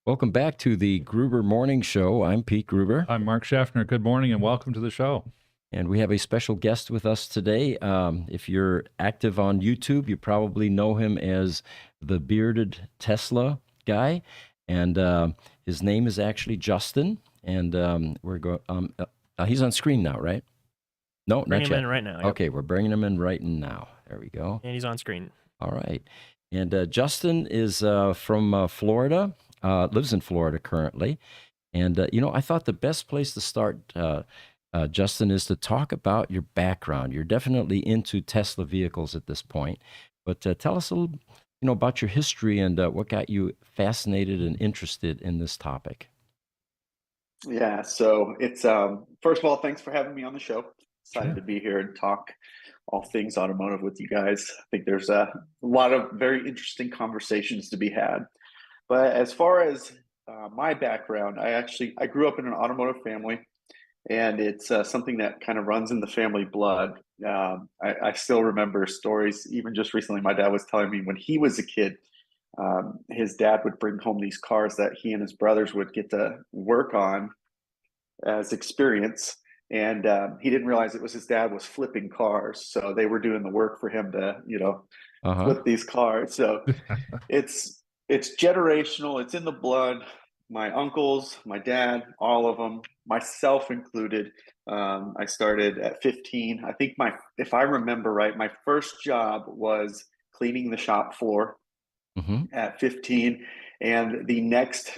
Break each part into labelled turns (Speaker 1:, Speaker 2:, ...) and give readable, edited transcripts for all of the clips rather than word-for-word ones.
Speaker 1: Welcome back to the Gruber Morning Show. I'm Pete Gruber,
Speaker 2: I'm Mark Schaffner. Good morning and welcome to the show.
Speaker 1: and we have a special guest with us today. If you're active on YouTube, you probably know him as the bearded Tesla guy, and his name is actually Justin. And we're going. He's on screen now, right? No,
Speaker 3: Bring
Speaker 1: not
Speaker 3: him
Speaker 1: yet.
Speaker 3: in right now. Yep.
Speaker 1: Okay, we're bringing him in right now. There we go.
Speaker 3: And he's on screen.
Speaker 1: All right. And Justin is from Florida, lives in Florida currently. And, I thought the best place to start, Justin, is to talk about your background. You're definitely into Tesla vehicles at this point. But tell us a little, about your history and what got you fascinated and interested in this topic.
Speaker 4: Yeah, so it's first of all, thanks for having me on the show. Excited to be here and talk all things automotive with you guys. I think there's a lot of very interesting conversations to be had. But as far as my background, I grew up in an automotive family, and it's something that kind of runs in the family blood. I still remember stories, even just recently. My dad was telling me when he was a kid, his dad would bring home these cars that he and his brothers would get to work on as experience. And he didn't realize it was his dad was flipping cars. So they were doing the work for him to, flip these cars. So it's generational. It's in the blood. My uncles, my dad, all of them, myself included. I started at 15. I think if I remember right, my first job was cleaning the shop floor at 15. And the next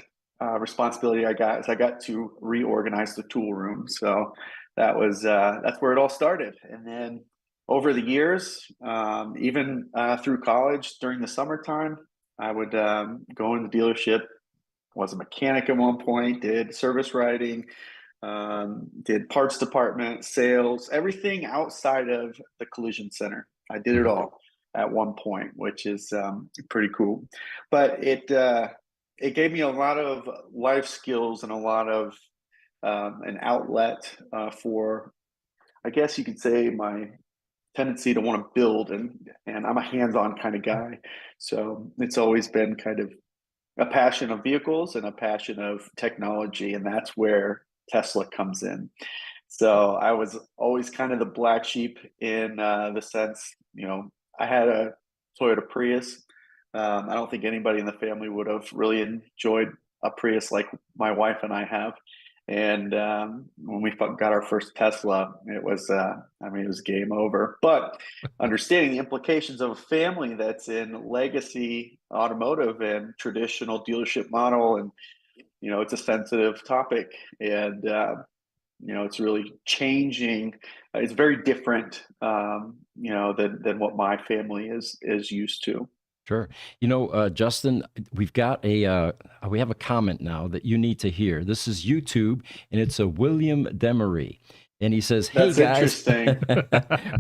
Speaker 4: responsibility I got is I got to reorganize the tool room. So that's where it all started. And then over the years, even through college during the summertime, I would go in the dealership. Was a mechanic at one point. Did service writing. Did parts department, sales, everything outside of the collision center. I did it all at one point, which is pretty cool. But it gave me a lot of life skills and a lot of an outlet for, I guess you could say, my tendency to want to build, and I'm a hands-on kind of guy. So it's always been kind of a passion of vehicles and a passion of technology, and that's where Tesla comes in. So I was always kind of the black sheep in the sense, I had a Toyota Prius. I don't think anybody in the family would have really enjoyed a Prius like my wife and I have. And when we got our first Tesla, it was, it was game over. But understanding the implications of a family that's in legacy automotive and traditional dealership model, and it's a sensitive topic, and it's really changing. It's very different, than what my family is used to.
Speaker 1: Sure. Justin, we have a comment now that you need to hear. This is YouTube, and it's a William Demery. And he says, "Hey, guys,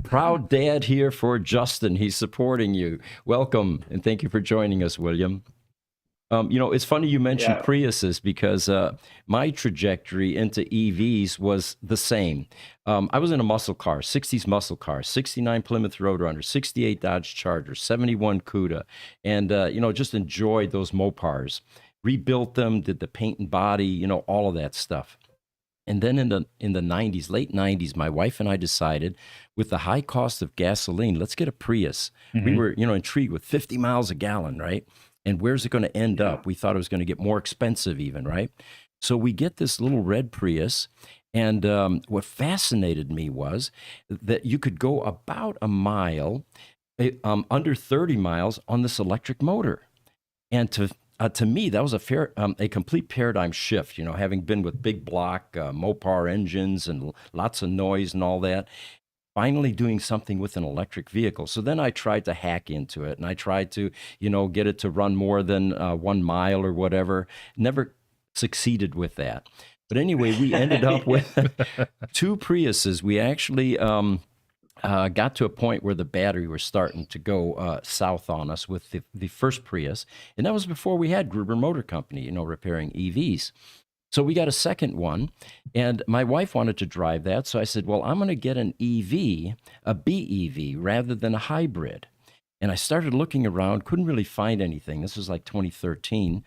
Speaker 1: proud dad here for Justin. He's supporting you. Welcome, and thank you for joining us, William." It's funny you mentioned Priuses, because my trajectory into EVs was the same. I was in a muscle car, 60s muscle car, 69 Plymouth Roadrunner, 68 Dodge Charger, 71 Cuda, and, just enjoyed those Mopars. Rebuilt them, did the paint and body, all of that stuff. And then in the 90s, late 90s, my wife and I decided, with the high cost of gasoline, let's get a Prius. We were, intrigued with 50 miles a gallon, right? And where's it going to end up? We thought it was going to get more expensive even, right? So we get this little red Prius. And what fascinated me was that you could go about a mile, under 30 miles on this electric motor. And to me, that was a complete paradigm shift, having been with big block Mopar engines and lots of noise and all that. Finally doing something with an electric vehicle. So then I tried to hack into it, and I tried to, get it to run more than 1 mile or whatever. Never succeeded with that. But anyway, we ended up with 2 Priuses. We actually got to a point where the battery was starting to go south on us with the first Prius. And that was before we had Gruber Motor Company, repairing EVs. So we got a second one, and my wife wanted to drive that. So I said, well, I'm going to get an EV, a BEV, rather than a hybrid. And I started looking around, couldn't really find anything. This was like 2013.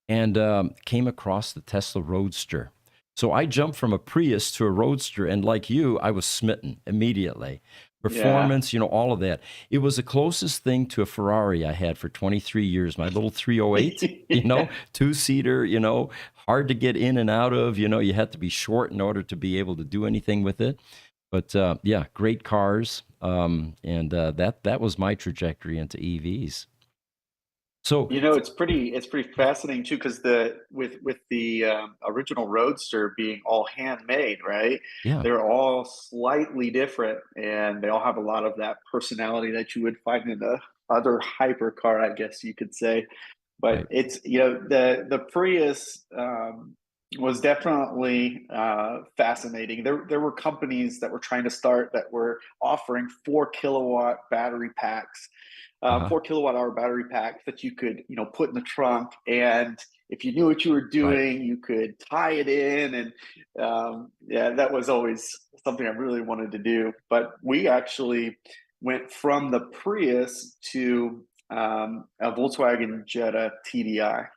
Speaker 1: and came across the Tesla Roadster. So I jumped from a Prius to a Roadster, and like you, I was smitten immediately.
Speaker 4: Yeah.
Speaker 1: Performance, all of that. It was the closest thing to a Ferrari I had for 23 years, my little 308,
Speaker 4: Yeah.
Speaker 1: two-seater, hard to get in and out of. You had to be short in order to be able to do anything with it. But yeah, great cars. And that was my trajectory into EVs. So,
Speaker 4: It's pretty fascinating too, because with the original Roadster being all handmade, right?
Speaker 1: yeah,
Speaker 4: They're all slightly different, and they all have a lot of that personality that you would find in a other hypercar, I guess you could say. But
Speaker 1: right.
Speaker 4: it's the Prius was definitely fascinating. There were companies that were trying to start that were offering 4 kilowatt battery packs,
Speaker 1: Uh-huh.
Speaker 4: 4 kilowatt hour battery packs that you could put in the trunk, and if you knew what you were
Speaker 1: Right.
Speaker 4: doing, you could tie it in, and yeah, that was always something I really wanted to do. But we actually went from the Prius to a Volkswagen Jetta TDI.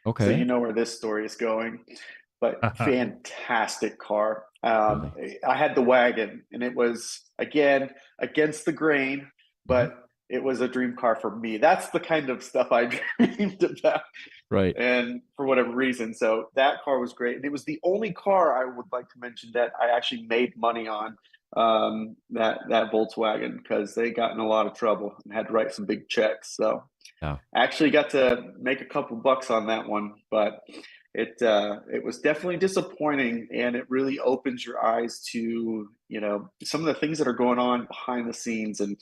Speaker 4: So you
Speaker 1: Okay.
Speaker 4: know where this story is going, but fantastic car.
Speaker 1: Really.
Speaker 4: I had the wagon, and it was again against the grain,
Speaker 1: Hmm.
Speaker 4: but it was a dream car for me. That's the kind of stuff I dreamed about,
Speaker 1: Right.
Speaker 4: and for whatever reason, so that car was great, and it was the only car I would like to mention that I actually made money on. That Volkswagen, because they got in a lot of trouble and had to write some big checks. So
Speaker 1: Yeah.
Speaker 4: I actually got to make a couple bucks on that one, but it was definitely disappointing, and it really opens your eyes to some of the things that are going on behind the scenes, and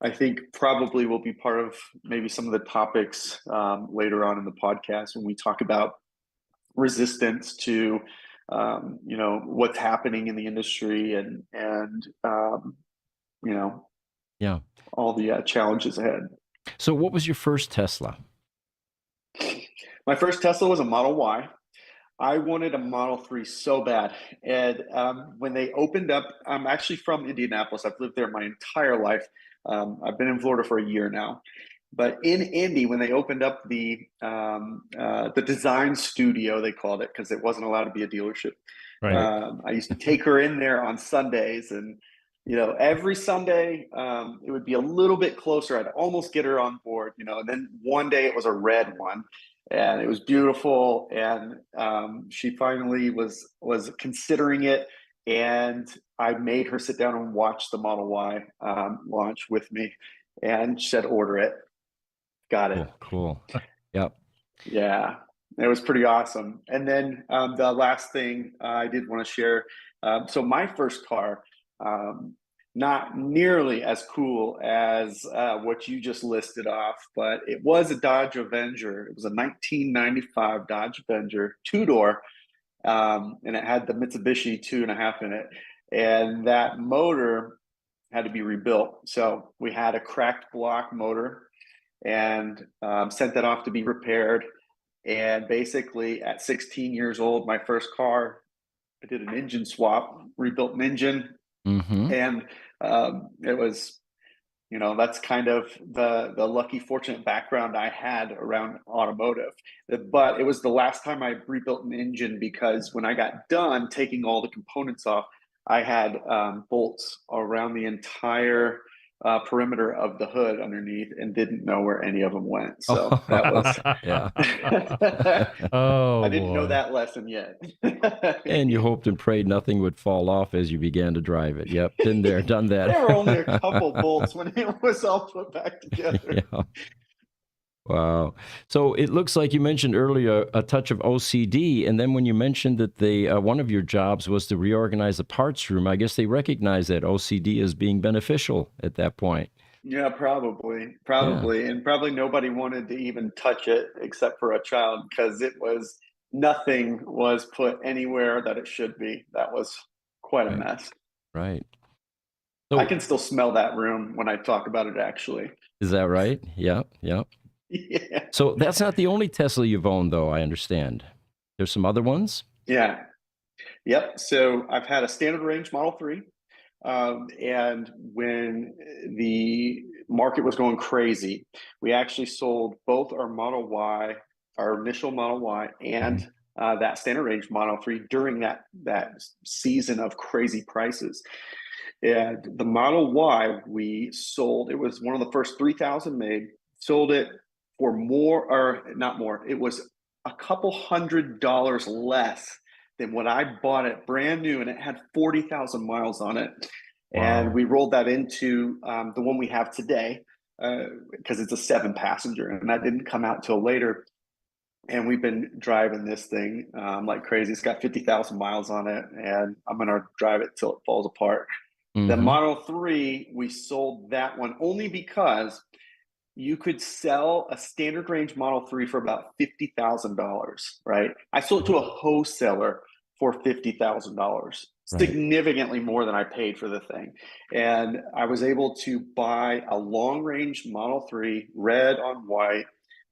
Speaker 4: I think probably will be part of maybe some of the topics later on in the podcast when we talk about resistance to what's happening in the industry, and you know
Speaker 1: Yeah.
Speaker 4: all the challenges ahead.
Speaker 1: So, what was your first Tesla?
Speaker 4: My first Tesla was a Model Y. I wanted a Model 3 so bad. And when they opened up, I'm actually from Indianapolis. I've lived there my entire life. I've been in Florida for a year now. But in Indy, when they opened up the design studio, they called it, because it wasn't allowed to be a dealership.
Speaker 2: Right.
Speaker 4: I used to take her in there on Sundays, and every Sunday it would be a little bit closer. I'd almost get her on board, and then one day it was a red one, and it was beautiful, and she finally was considering it, and I made her sit down and watch the Model Y launch with me, and she said, "Order it." Got it.
Speaker 1: Cool. Cool. Yep.
Speaker 4: Yeah, it was pretty awesome. And then the last thing I did want to share. So my first car, um, not nearly as cool as what you just listed off, but it was a Dodge Avenger. It was a 1995 Dodge Avenger, two-door, and it had the Mitsubishi 2.5 in it. And that motor had to be rebuilt. So we had a cracked block motor, and sent that off to be repaired. And basically, at 16 years old, my first car, I did an engine swap, rebuilt an engine,
Speaker 1: Mm-hmm.
Speaker 4: and it was, that's kind of the lucky, fortunate background I had around automotive. But it was the last time I rebuilt an engine, because when I got done taking all the components off, I had bolts around the entire perimeter of the hood underneath, and didn't know where any of them went. So that was
Speaker 1: Yeah.
Speaker 4: I
Speaker 2: Oh
Speaker 4: didn't know
Speaker 2: boy.
Speaker 4: that lesson yet.
Speaker 1: And you hoped and prayed nothing would fall off as you began to drive it. Yep. Been there, done
Speaker 4: There were only a couple
Speaker 1: that.
Speaker 4: bolts when it was all put back together.
Speaker 1: Yeah. Wow. So it looks like you mentioned earlier a touch of OCD, and then when you mentioned that one of your jobs was to reorganize the parts room, I guess they recognize that OCD as being beneficial at that point.
Speaker 4: Yeah, probably,
Speaker 1: Yeah.
Speaker 4: probably, and probably nobody wanted to even touch it except for a child, because it was nothing was put anywhere that it should be. That was quite a
Speaker 1: Right.
Speaker 4: mess.
Speaker 1: Right.
Speaker 4: I
Speaker 1: So
Speaker 4: can still smell that room when I talk about it, actually.
Speaker 1: is that right? Yep. Yep.
Speaker 4: Yeah.
Speaker 1: So that's not the only Tesla you've owned, though, I understand. There's some other ones?
Speaker 4: Yeah. Yep. So I've had a standard range Model 3. And when the market was going crazy, we actually sold both our Model Y, our initial Model Y,
Speaker 1: Hmm.
Speaker 4: and that standard range Model 3 during that season of crazy prices. And the Model Y we sold, it was one of the first 3,000 made, sold it for more, or not more, it was a couple $100 less than what I bought it brand new, and it had 40,000 miles on it. And
Speaker 2: Wow.
Speaker 4: we rolled that into the one we have today because it's a 7-passenger, and that didn't come out till later. And we've been driving this thing like crazy. It's got 50,000 miles on it, and I'm going to drive it till it falls apart. The
Speaker 1: Hmm.
Speaker 4: Model 3, we sold that one only because you could sell a standard range Model 3 for about $50,000, right? I sold it to a wholesaler for $50,000,
Speaker 1: Right.
Speaker 4: significantly more than I paid for the thing. And I was able to buy a long range Model 3, red on white.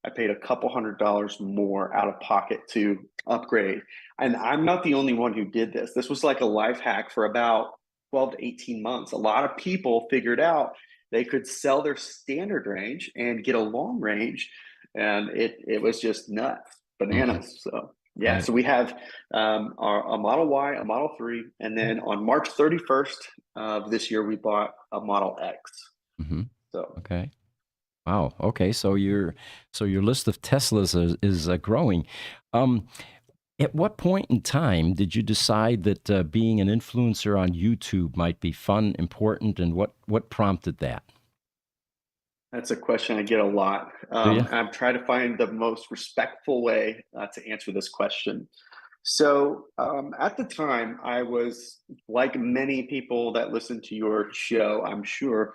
Speaker 4: I paid a couple $100 more out of pocket to upgrade. And I'm not the only one who did this. This was like a life hack for about 12 to 18 months. A lot of people figured out they could sell their standard range and get a long range, and it was just nuts,
Speaker 1: Hmm.
Speaker 4: bananas. So yeah,
Speaker 1: Right.
Speaker 4: so we have a Model Y, a Model 3, and then on March 31st of this year, we bought a Model X.
Speaker 1: Hmm.
Speaker 4: So
Speaker 1: Okay. Wow. Okay. So your list of Teslas is growing. Um, at what point in time did you decide that being an influencer on YouTube might be fun, important, and what prompted that?
Speaker 4: that's a question I get a lot.
Speaker 1: Do you?
Speaker 4: I'm trying to find the most respectful way to answer this question. So at the time, I was like many people that listen to your show, I'm sure,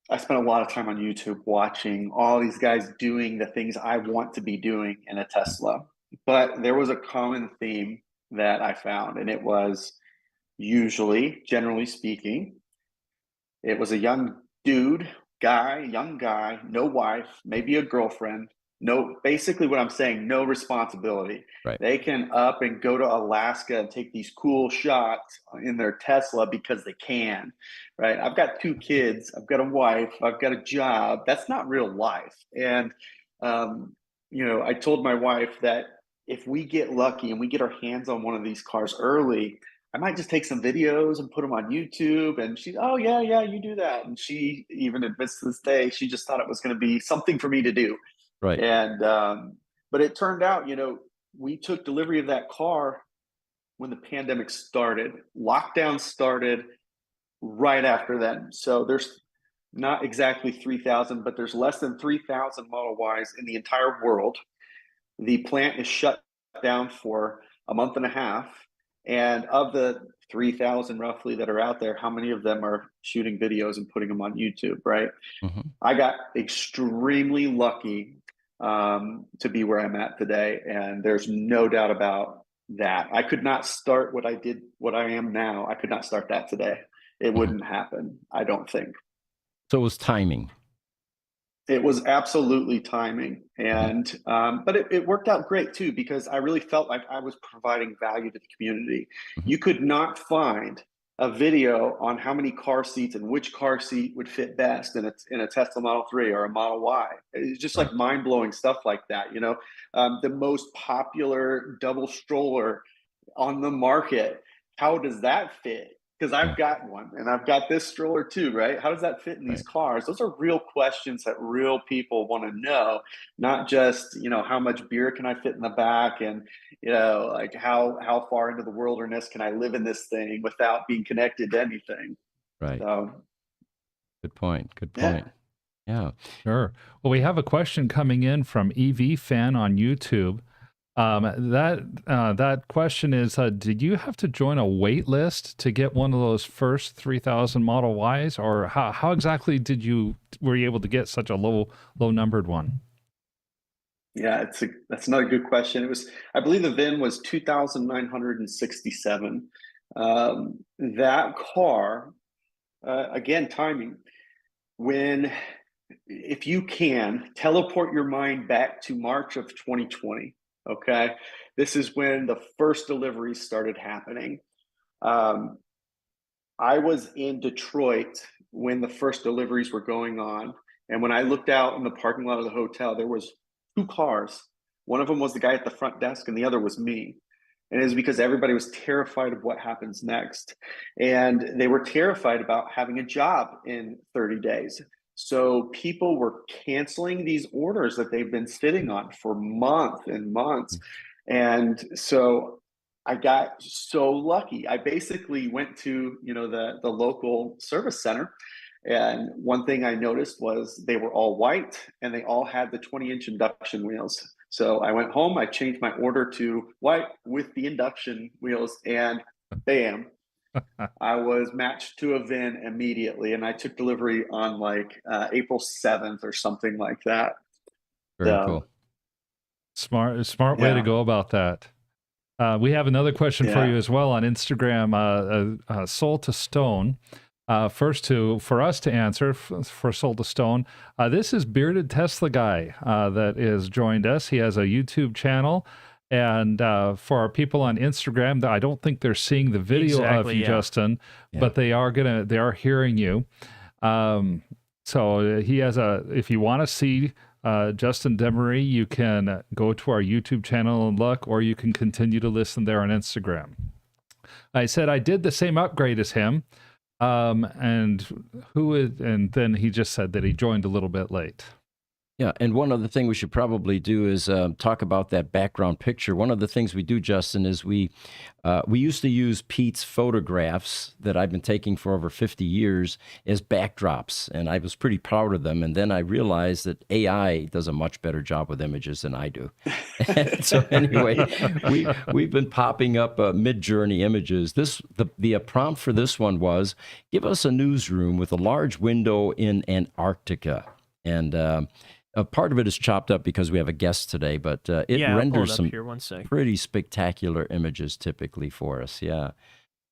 Speaker 4: I spent a lot of time on YouTube watching all these guys doing the things I want to be doing in a Tesla. But there was a common theme that I found, and it was usually, generally speaking, it was a young dude, young guy, no wife, maybe a girlfriend. No, basically what I'm saying, no responsibility.
Speaker 1: Right.
Speaker 4: They can up and go to Alaska and take these cool shots in their Tesla because they can, right? I've got 2 kids, I've got a wife, I've got a job. That's not real life. And, I told my wife that if we get lucky and we get our hands on one of these cars early, I might just take some videos and put them on YouTube. And she, oh yeah, yeah, you do that. And she even admits to this day, she just thought it was going to be something for me to do.
Speaker 1: Right.
Speaker 4: And but it turned out, we took delivery of that car when the pandemic started. Lockdown started right after then. So there's not exactly 3,000, but there's less than 3,000 Model Ys in the entire world. The plant is shut down for a month and a half. And of the 3,000 roughly that are out there, how many of them are shooting videos and putting them on YouTube, right?
Speaker 1: Hmm.
Speaker 4: I got extremely lucky to be where I'm at today. And there's no doubt about that. I could not start what I did, what I am now. I could not start that today. It
Speaker 1: Hmm.
Speaker 4: wouldn't happen, I don't think.
Speaker 1: So it was timing.
Speaker 4: It was absolutely timing,
Speaker 1: Hmm.
Speaker 4: and but it worked out great too because I really felt like I was providing value to the community.
Speaker 1: Hmm.
Speaker 4: You could not find a video on how many car seats and which car seat would fit best in a Tesla Model 3 or a Model Y. It's just
Speaker 1: Right.
Speaker 4: like mind blowing stuff like that. The most popular double stroller on the market. How does that fit? Because
Speaker 1: Yeah.
Speaker 4: I've got one and I've got this stroller too, right? How does that fit in these
Speaker 1: Right.
Speaker 4: cars? Those are real questions that real people want to know, not just, how much beer can I fit in the back and, like how far into the wilderness can I live in this thing without being connected to anything?
Speaker 1: Right.
Speaker 4: So,
Speaker 1: Good point. Good
Speaker 4: yeah.
Speaker 1: point. Yeah.
Speaker 2: Sure. Well, we have a question coming in from EV Fan on YouTube. That question is, did you have to join a wait list to get one of those first 3,000 Model Ys, or how exactly were you able to get such a low numbered one?
Speaker 4: Yeah, that's another good question. I believe the VIN was 2,967. That car, again, timing. When, if you can, teleport your mind back to March of 2020. Okay, this is when the first deliveries started happening. Um, I was in Detroit when the first deliveries were going on, and when I looked out in the parking lot of the hotel, there was 2 cars One of them was the guy at the front desk, and the other was me. And it was because everybody was terrified of what happens next. And they were terrified about having a job in 30 days. So people were canceling these orders that they've been sitting on for months and months. And so I got so lucky. I basically went to, the local service center. And one thing I noticed was they were all white and they all had the 20-inch induction wheels. So I went home, I changed my order to white with the induction wheels, and bam, I was matched to a VIN immediately. And I took delivery on like April 7th or something like that.
Speaker 1: Very cool.
Speaker 2: Smart way to go about that. We have another question for you as well on Instagram, Soul to Stone. For us to answer for Soul to Stone, this is Bearded Tesla Guy that has joined us. He has a YouTube channel, and for our people on Instagram, I don't think they're seeing the video of you, Justin, but they are hearing you. So he has if you want to see Justin Demery, you can go to our YouTube channel and look, or you can continue to listen there on Instagram. I said I did the same upgrade as him. And then he just said that he joined a little bit late.
Speaker 1: Yeah, and one other thing we should probably do is talk about that background picture. One of the things we do, Justin, is we used to use Pete's photographs that I've been taking for over 50 years as backdrops, and I was pretty proud of them. And then I realized that AI does a much better job with images than I do. So anyway, we've been popping up mid-journey images. The prompt for this one was, give us a newsroom with a large window in Antarctica. And part of it is chopped up because we have a guest today, but it renders some pretty spectacular images typically for us,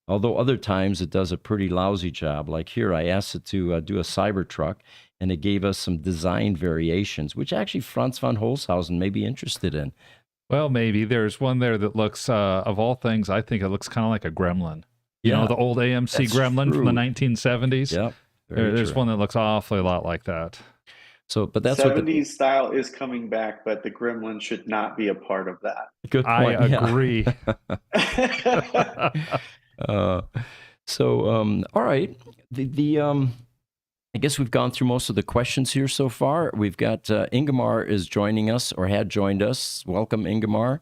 Speaker 1: Although other times it does a pretty lousy job. Like here, I asked it to do a Cybertruck, and it gave us some design variations, which actually Franz von Holzhausen may be interested in.
Speaker 2: Well, maybe. There's one there that looks, of all things, I think it looks kind of like a gremlin. You know, the old AMC gremlin from the 1970s?
Speaker 1: Yep.
Speaker 2: There's one that looks awfully a lot like that.
Speaker 1: So, but that's
Speaker 4: 70s style is coming back, but the gremlin should not be a part of that.
Speaker 1: Good point.
Speaker 2: I agree.
Speaker 1: All right. I guess we've gone through most of the questions here so far. We've got Ingemar is joining us, or had joined us. Welcome, Ingemar.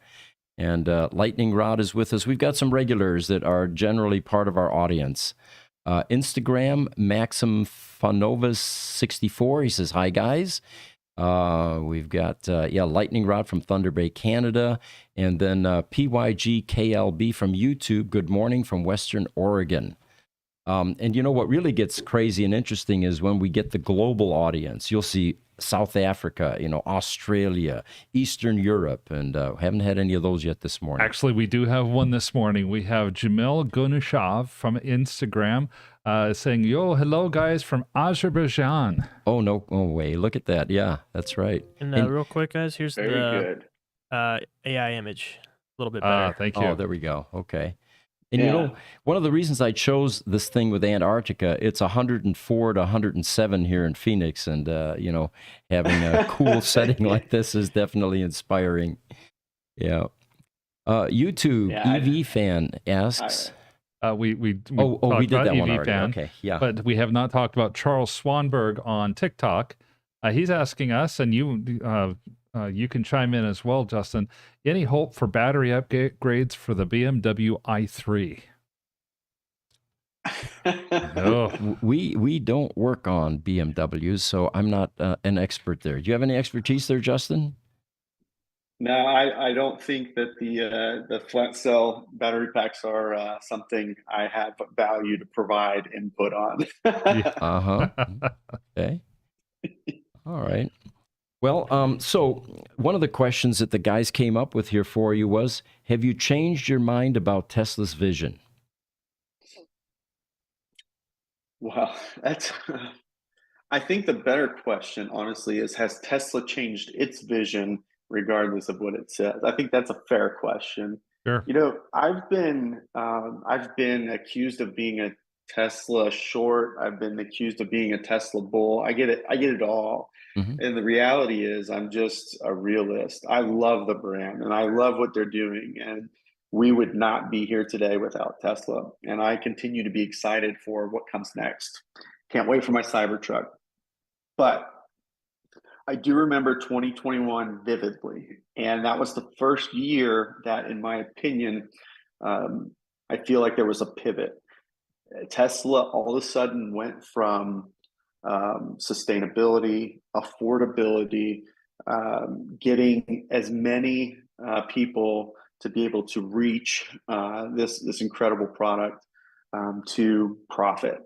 Speaker 1: And Lightning Rod is with us. We've got some regulars that are generally part of our audience. Instagram, Maxim Fanovas 64. He says, hi, guys. We've got, Lightning Rod from Thunder Bay, Canada. And then PYG KLB from YouTube. Good morning from Western Oregon. And you know what really gets crazy and interesting is when we get the global audience. You'll see South Africa, Australia, Eastern Europe, and haven't had any of those yet this morning.
Speaker 2: Actually, we do have one this morning. We have Jamil Gunushav from Instagram saying, yo, hello, guys, from Azerbaijan.
Speaker 1: Oh, no way. Look at that. Yeah, that's right.
Speaker 3: And real quick, guys, here's the AI image. A little bit better.
Speaker 2: Thank you.
Speaker 1: Oh, there we go. Okay. And one of the reasons I chose this thing with Antarctica, it's 104 to 107 here in Phoenix. And, having a cool setting like this is definitely inspiring. Yeah. YouTube, EV fan asks.
Speaker 2: We
Speaker 1: did that one already.
Speaker 2: Fan,
Speaker 1: okay, yeah.
Speaker 2: But we have not talked about Charles Swanberg on TikTok. He's asking us, and you can chime in as well, Justin. Any hope for battery upgrades for the BMW i3?
Speaker 1: Oh. We don't work on BMWs, so I'm not an expert there. Do you have any expertise there, Justin?
Speaker 4: No, I don't think that the flat cell battery packs are something I have value to provide input on.
Speaker 1: Okay. All right. Well, so one of the questions that the guys came up with here for you was, have you changed your mind about Tesla's vision?
Speaker 4: Well, I think the better question, honestly, is, has Tesla changed its vision regardless of what it says? I think that's a fair question.
Speaker 2: Sure.
Speaker 4: I've been accused of being Tesla short. I've been accused of being a Tesla bull. I get it. I get it all.
Speaker 1: Mm-hmm.
Speaker 4: And the reality is, I'm just a realist. I love the brand and I love what they're doing. And we would not be here today without Tesla. And I continue to be excited for what comes next. Can't wait for my Cybertruck. But I do remember 2021 vividly. And that was the first year that, in my opinion, I feel like there was a pivot. Tesla all of a sudden went from sustainability, affordability, getting as many people to be able to reach this incredible product to profit.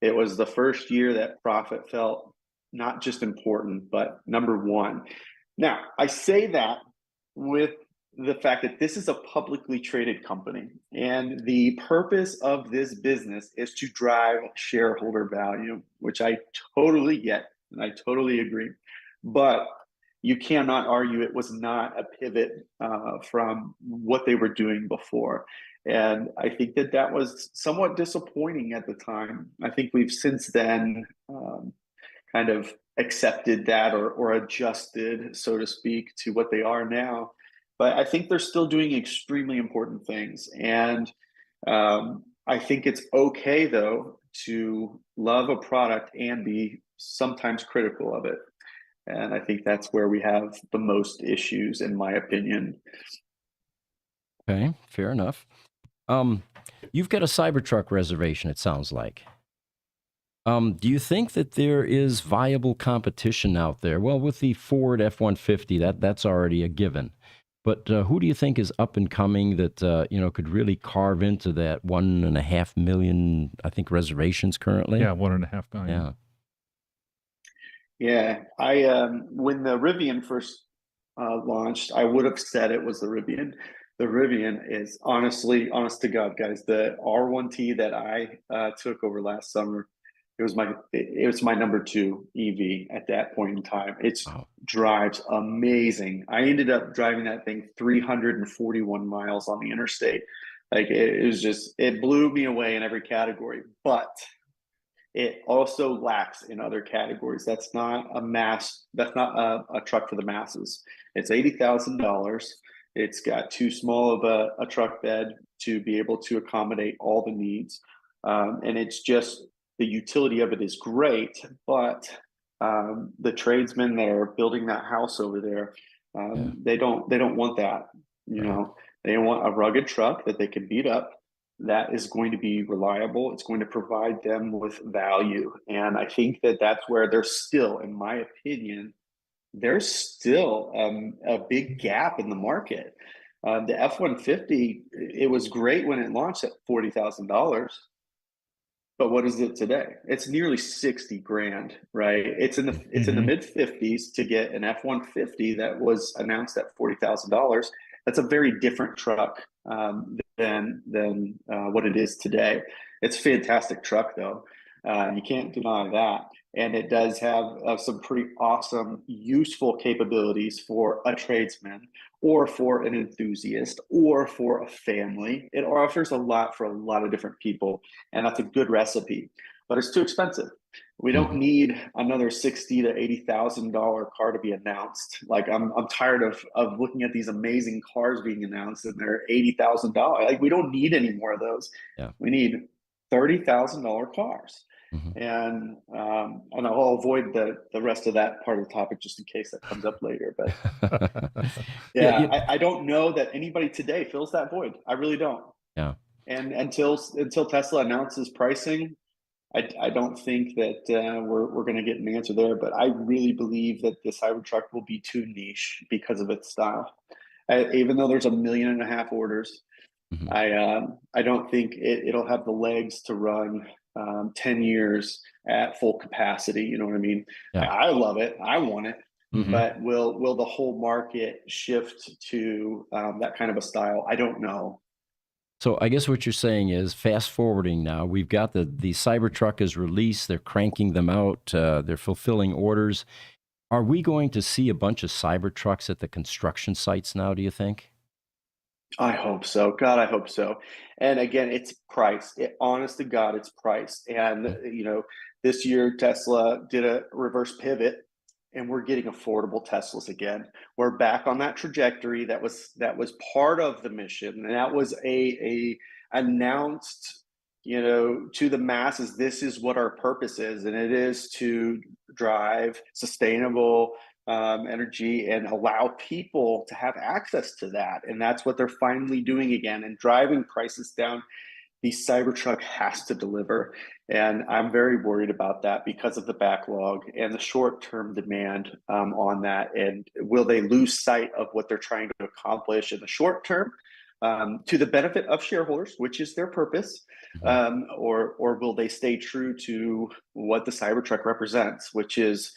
Speaker 4: It was the first year that profit felt not just important, but number one. Now, I say that with the fact that this is a publicly traded company, and the purpose of this business is to drive shareholder value, which I totally get and I totally agree. But you cannot argue it was not a pivot from what they were doing before. And I think that that was somewhat disappointing at the time. I think we've since then kind of accepted that or adjusted, so to speak, to what they are now. But I think they're still doing extremely important things. And I think it's okay, though, to love a product and be sometimes critical of it. And I think that's where we have the most issues, in my opinion.
Speaker 1: Okay, fair enough. You've got a Cybertruck reservation, it sounds like. Do you think that there is viable competition out there? Well, with the Ford F-150, that's already a given. But who do you think is up and coming that could really carve into that 1.5 million, I think, reservations currently?
Speaker 2: Yeah, 1.5 million.
Speaker 1: Yeah.
Speaker 4: Yeah, I when the Rivian first launched, I would have said it was the Rivian. The Rivian is honest to God, guys, the R1T that I took over last summer. It was my number 2 EV at that point in time. It drives amazing. I ended up driving that thing 341 miles on the interstate. Like it blew me away in every category, but it also lacks in other categories. That's not a truck for the masses. It's $80,000. It's got too small of a truck bed to be able to accommodate all the needs. And it's just, the utility of it is great, but the tradesmen that are building that house over there, they don't want that. You know, they want a rugged truck that they can beat up, that is going to be reliable. It's going to provide them with value. And I think that that's where there's still, in my opinion, there's still a big gap in the market. The F-150, it was great when it launched at $40,000. But what is it today? It's nearly 60 grand, right? It's in the mid 50s to get an F-150 that was announced at $40,000. That's a very different truck than what it is today. It's a fantastic truck, though. You can't deny that. And it does have some pretty awesome, useful capabilities for a tradesman or for an enthusiast or for a family. It offers a lot for a lot of different people, and that's a good recipe. But it's too expensive. We don't need another $60,000 to $80,000 car to be announced. Like I'm tired of looking at these amazing cars being announced and they're $80,000. Like we don't need any more of those.
Speaker 1: Yeah.
Speaker 4: We need $30,000 cars. And I'll avoid the rest of that part of the topic just in case that comes up later. But I don't know that anybody today fills that void. I really don't.
Speaker 1: Yeah.
Speaker 4: And until Tesla announces pricing, I don't think that we're going to get an answer there. But I really believe that the Cybertruck will be too niche because of its style. Even though there's 1.5 million orders, I don't think it'll have the legs to run 10 years at full capacity. You know what I mean?
Speaker 1: Yeah.
Speaker 4: I love it. I want it. But will the whole market shift to that kind of a style? I don't know.
Speaker 1: So I guess what you're saying is, fast forwarding now, we've got the Cybertruck is released. They're cranking them out. They're fulfilling orders. Are we going to see a bunch of Cybertrucks at the construction sites now, do you think?
Speaker 4: I hope so. God, I hope so. And again, it's priced. Honest to God, it's priced. And this year Tesla did a reverse pivot, and we're getting affordable Teslas again. We're back on that trajectory. That was part of the mission, and that was a announced, to the masses. This is what our purpose is, and it is to drive sustainable energy and allow people to have access to that. And that's what they're finally doing again, and driving prices down. The Cybertruck has to deliver. And I'm very worried about that because of the backlog and the short-term demand on that. And will they lose sight of what they're trying to accomplish in the short term to the benefit of shareholders, which is their purpose? Or will they stay true to what the Cybertruck represents, which is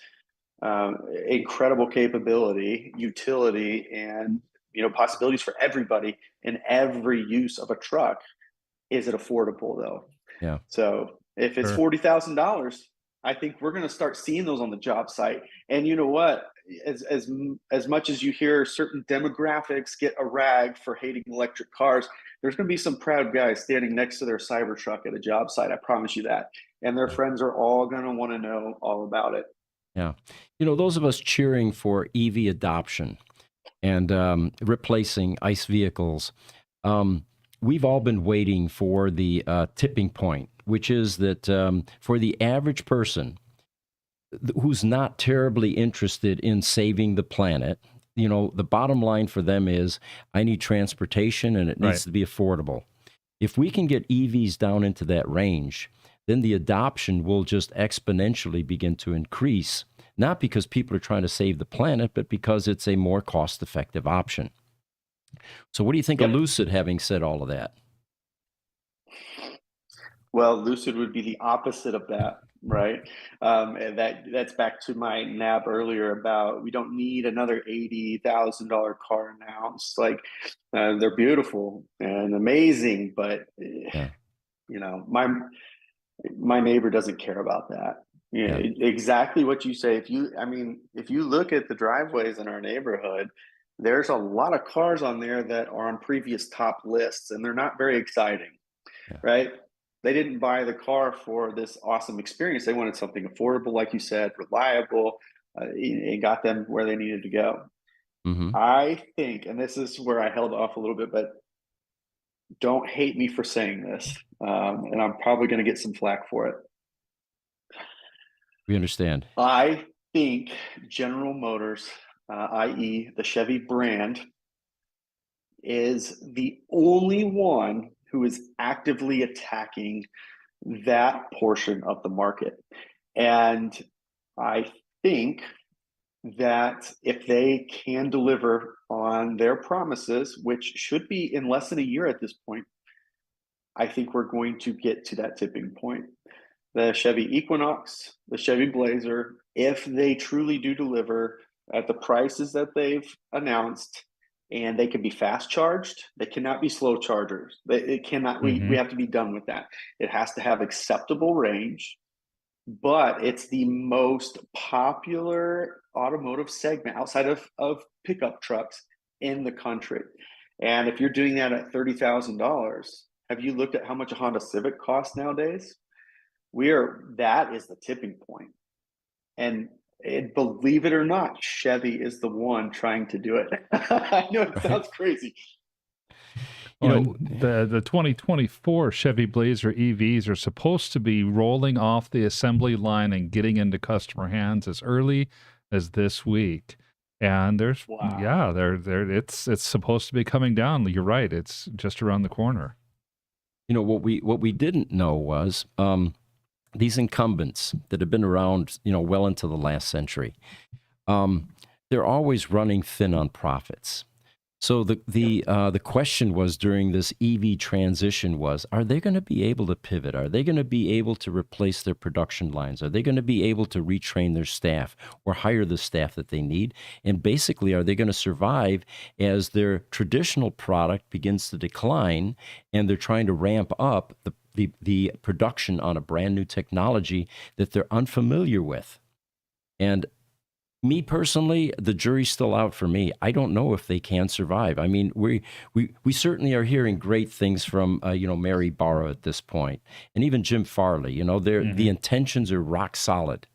Speaker 4: incredible capability, utility, and possibilities for everybody in every use of a truck? Is it affordable though?
Speaker 1: Yeah.
Speaker 4: So if it's $40,000, I think we're going to start seeing those on the job site. And you know what? As much as you hear certain demographics get a rag for hating electric cars, there's going to be some proud guys standing next to their Cybertruck at a job site. I promise you that. And their friends are all going to want to know all about it.
Speaker 1: Yeah. Those of us cheering for EV adoption and replacing ICE vehicles, we've all been waiting for the tipping point, which is that for the average person who's not terribly interested in saving the planet, the bottom line for them is, I need transportation and it needs to be affordable. If we can get EVs down into that range, then the adoption will just exponentially begin to increase, not because people are trying to save the planet, but because it's a more cost-effective option. So what do you think of Lucid having said all of that?
Speaker 4: Well, Lucid would be the opposite of that, right? And that's back to my nab earlier about we don't need another $80,000 car announced. Like they're beautiful and amazing, but my neighbor doesn't care about that. Exactly what you say. If you look at the driveways in our neighborhood, there's a lot of cars on there that are on previous top lists, and they're not very exciting, right? They didn't buy the car for this awesome experience. They wanted something affordable, like you said, reliable, and got them where they needed to go. I think, and this is where I held off a little bit, but don't hate me for saying this, and I'm probably going to get some flack for it.
Speaker 1: We understand.
Speaker 4: I think General Motors, i.e. the Chevy brand, is the only one who is actively attacking that portion of the market. And I think that if they can deliver on their promises, which should be in less than a year at this point, I think we're going to get to that tipping point. The Chevy Equinox, the Chevy Blazer, if they truly do deliver at the prices that they've announced, and they can be fast charged, they cannot be slow chargers. It cannot. We have to be done with that. It has to have acceptable range, but it's the most popular automotive segment outside of pickup trucks in the country. And if you're doing that at $30,000, have you looked at how much a Honda Civic costs nowadays? That is the tipping point. And believe it or not, Chevy is the one trying to do it. I know it sounds crazy.
Speaker 2: The 2024 Chevy Blazer EVs are supposed to be rolling off the assembly line and getting into customer hands as early as this week. And it's supposed to be coming down. You're right. It's just around the corner.
Speaker 1: What we didn't know was these incumbents that have been around, well into the last century, they're always running thin on profits. So the question was during this EV transition was, are they going to be able to pivot? Are they going to be able to replace their production lines? Are they going to be able to retrain their staff or hire the staff that they need? And basically, are they going to survive as their traditional product begins to decline and they're trying to ramp up the production on a brand new technology that they're unfamiliar with? And Me personally, the jury's still out for me. I don't know if they can survive. I mean, we certainly are hearing great things from Mary Barra at this point, and even Jim Farley. The intentions are rock solid,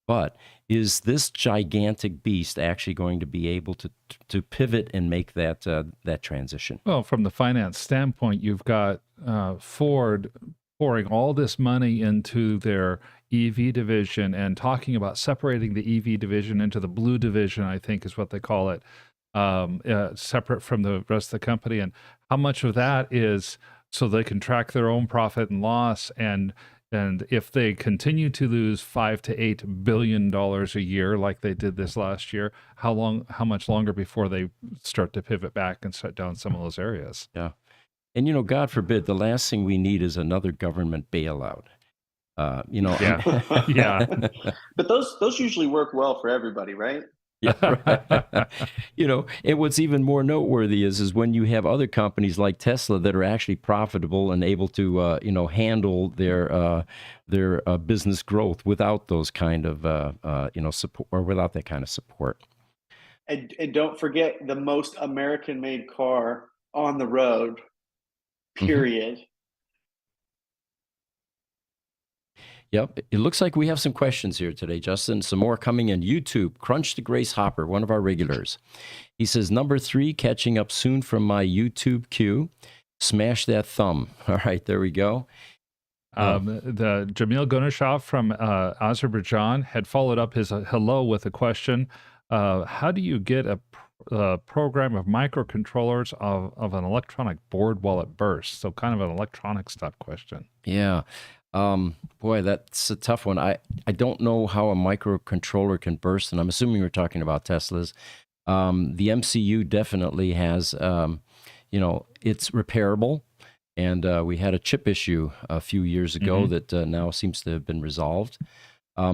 Speaker 1: but is this gigantic beast actually going to be able to pivot and make that transition?
Speaker 2: Well, from the finance standpoint, you've got Ford pouring all this money into their EV division and talking about separating the EV division into the blue division, I think is what they call it, separate from the rest of the company. And how much of that is so they can track their own profit and loss, and if they continue to lose $5 to $8 billion a year like they did this last year, how much longer before they start to pivot back and shut down some of those areas?
Speaker 1: Yeah. And, God forbid, the last thing we need is another government bailout.
Speaker 2: Yeah. Yeah.
Speaker 4: But those usually work well for everybody, right?
Speaker 1: Yeah, right. And what's even more noteworthy is when you have other companies like Tesla that are actually profitable and able to, handle their business growth without those kind of, support, or without that kind of support.
Speaker 4: And don't forget the most American-made car on the road, period.
Speaker 1: Yep. It looks like we have some questions here today, Justin. Some more coming in. YouTube, Crunch to Grace Hopper, one of our regulars. He says, number 3, catching up soon from my YouTube queue. Smash that thumb. All right, there we go.
Speaker 2: The Jamil Gunashov from Azerbaijan had followed up his hello with a question. How do you get a program of microcontrollers of an electronic board while it bursts? So kind of an electronic stuff question.
Speaker 1: Yeah. Boy, that's a tough one. I don't know how a microcontroller can burst, and I'm assuming we're talking about Teslas. The MCU definitely has, it's repairable, and we had a chip issue a few years ago that now seems to have been resolved.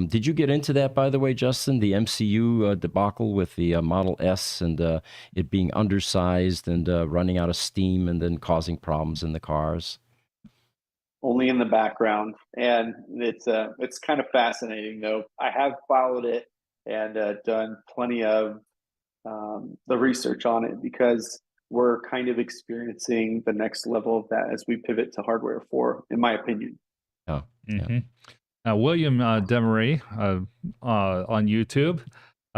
Speaker 1: Did you get into that, by the way, Justin, the MCU debacle with the Model S and it being undersized and running out of steam and then causing problems in the cars?
Speaker 4: Only in the background, and it's kind of fascinating though. I have followed it and done plenty of the research on it, because we're kind of experiencing the next level of that as we pivot to hardware 4, in my opinion.
Speaker 1: Oh,
Speaker 2: yeah. Now, William Demery on YouTube,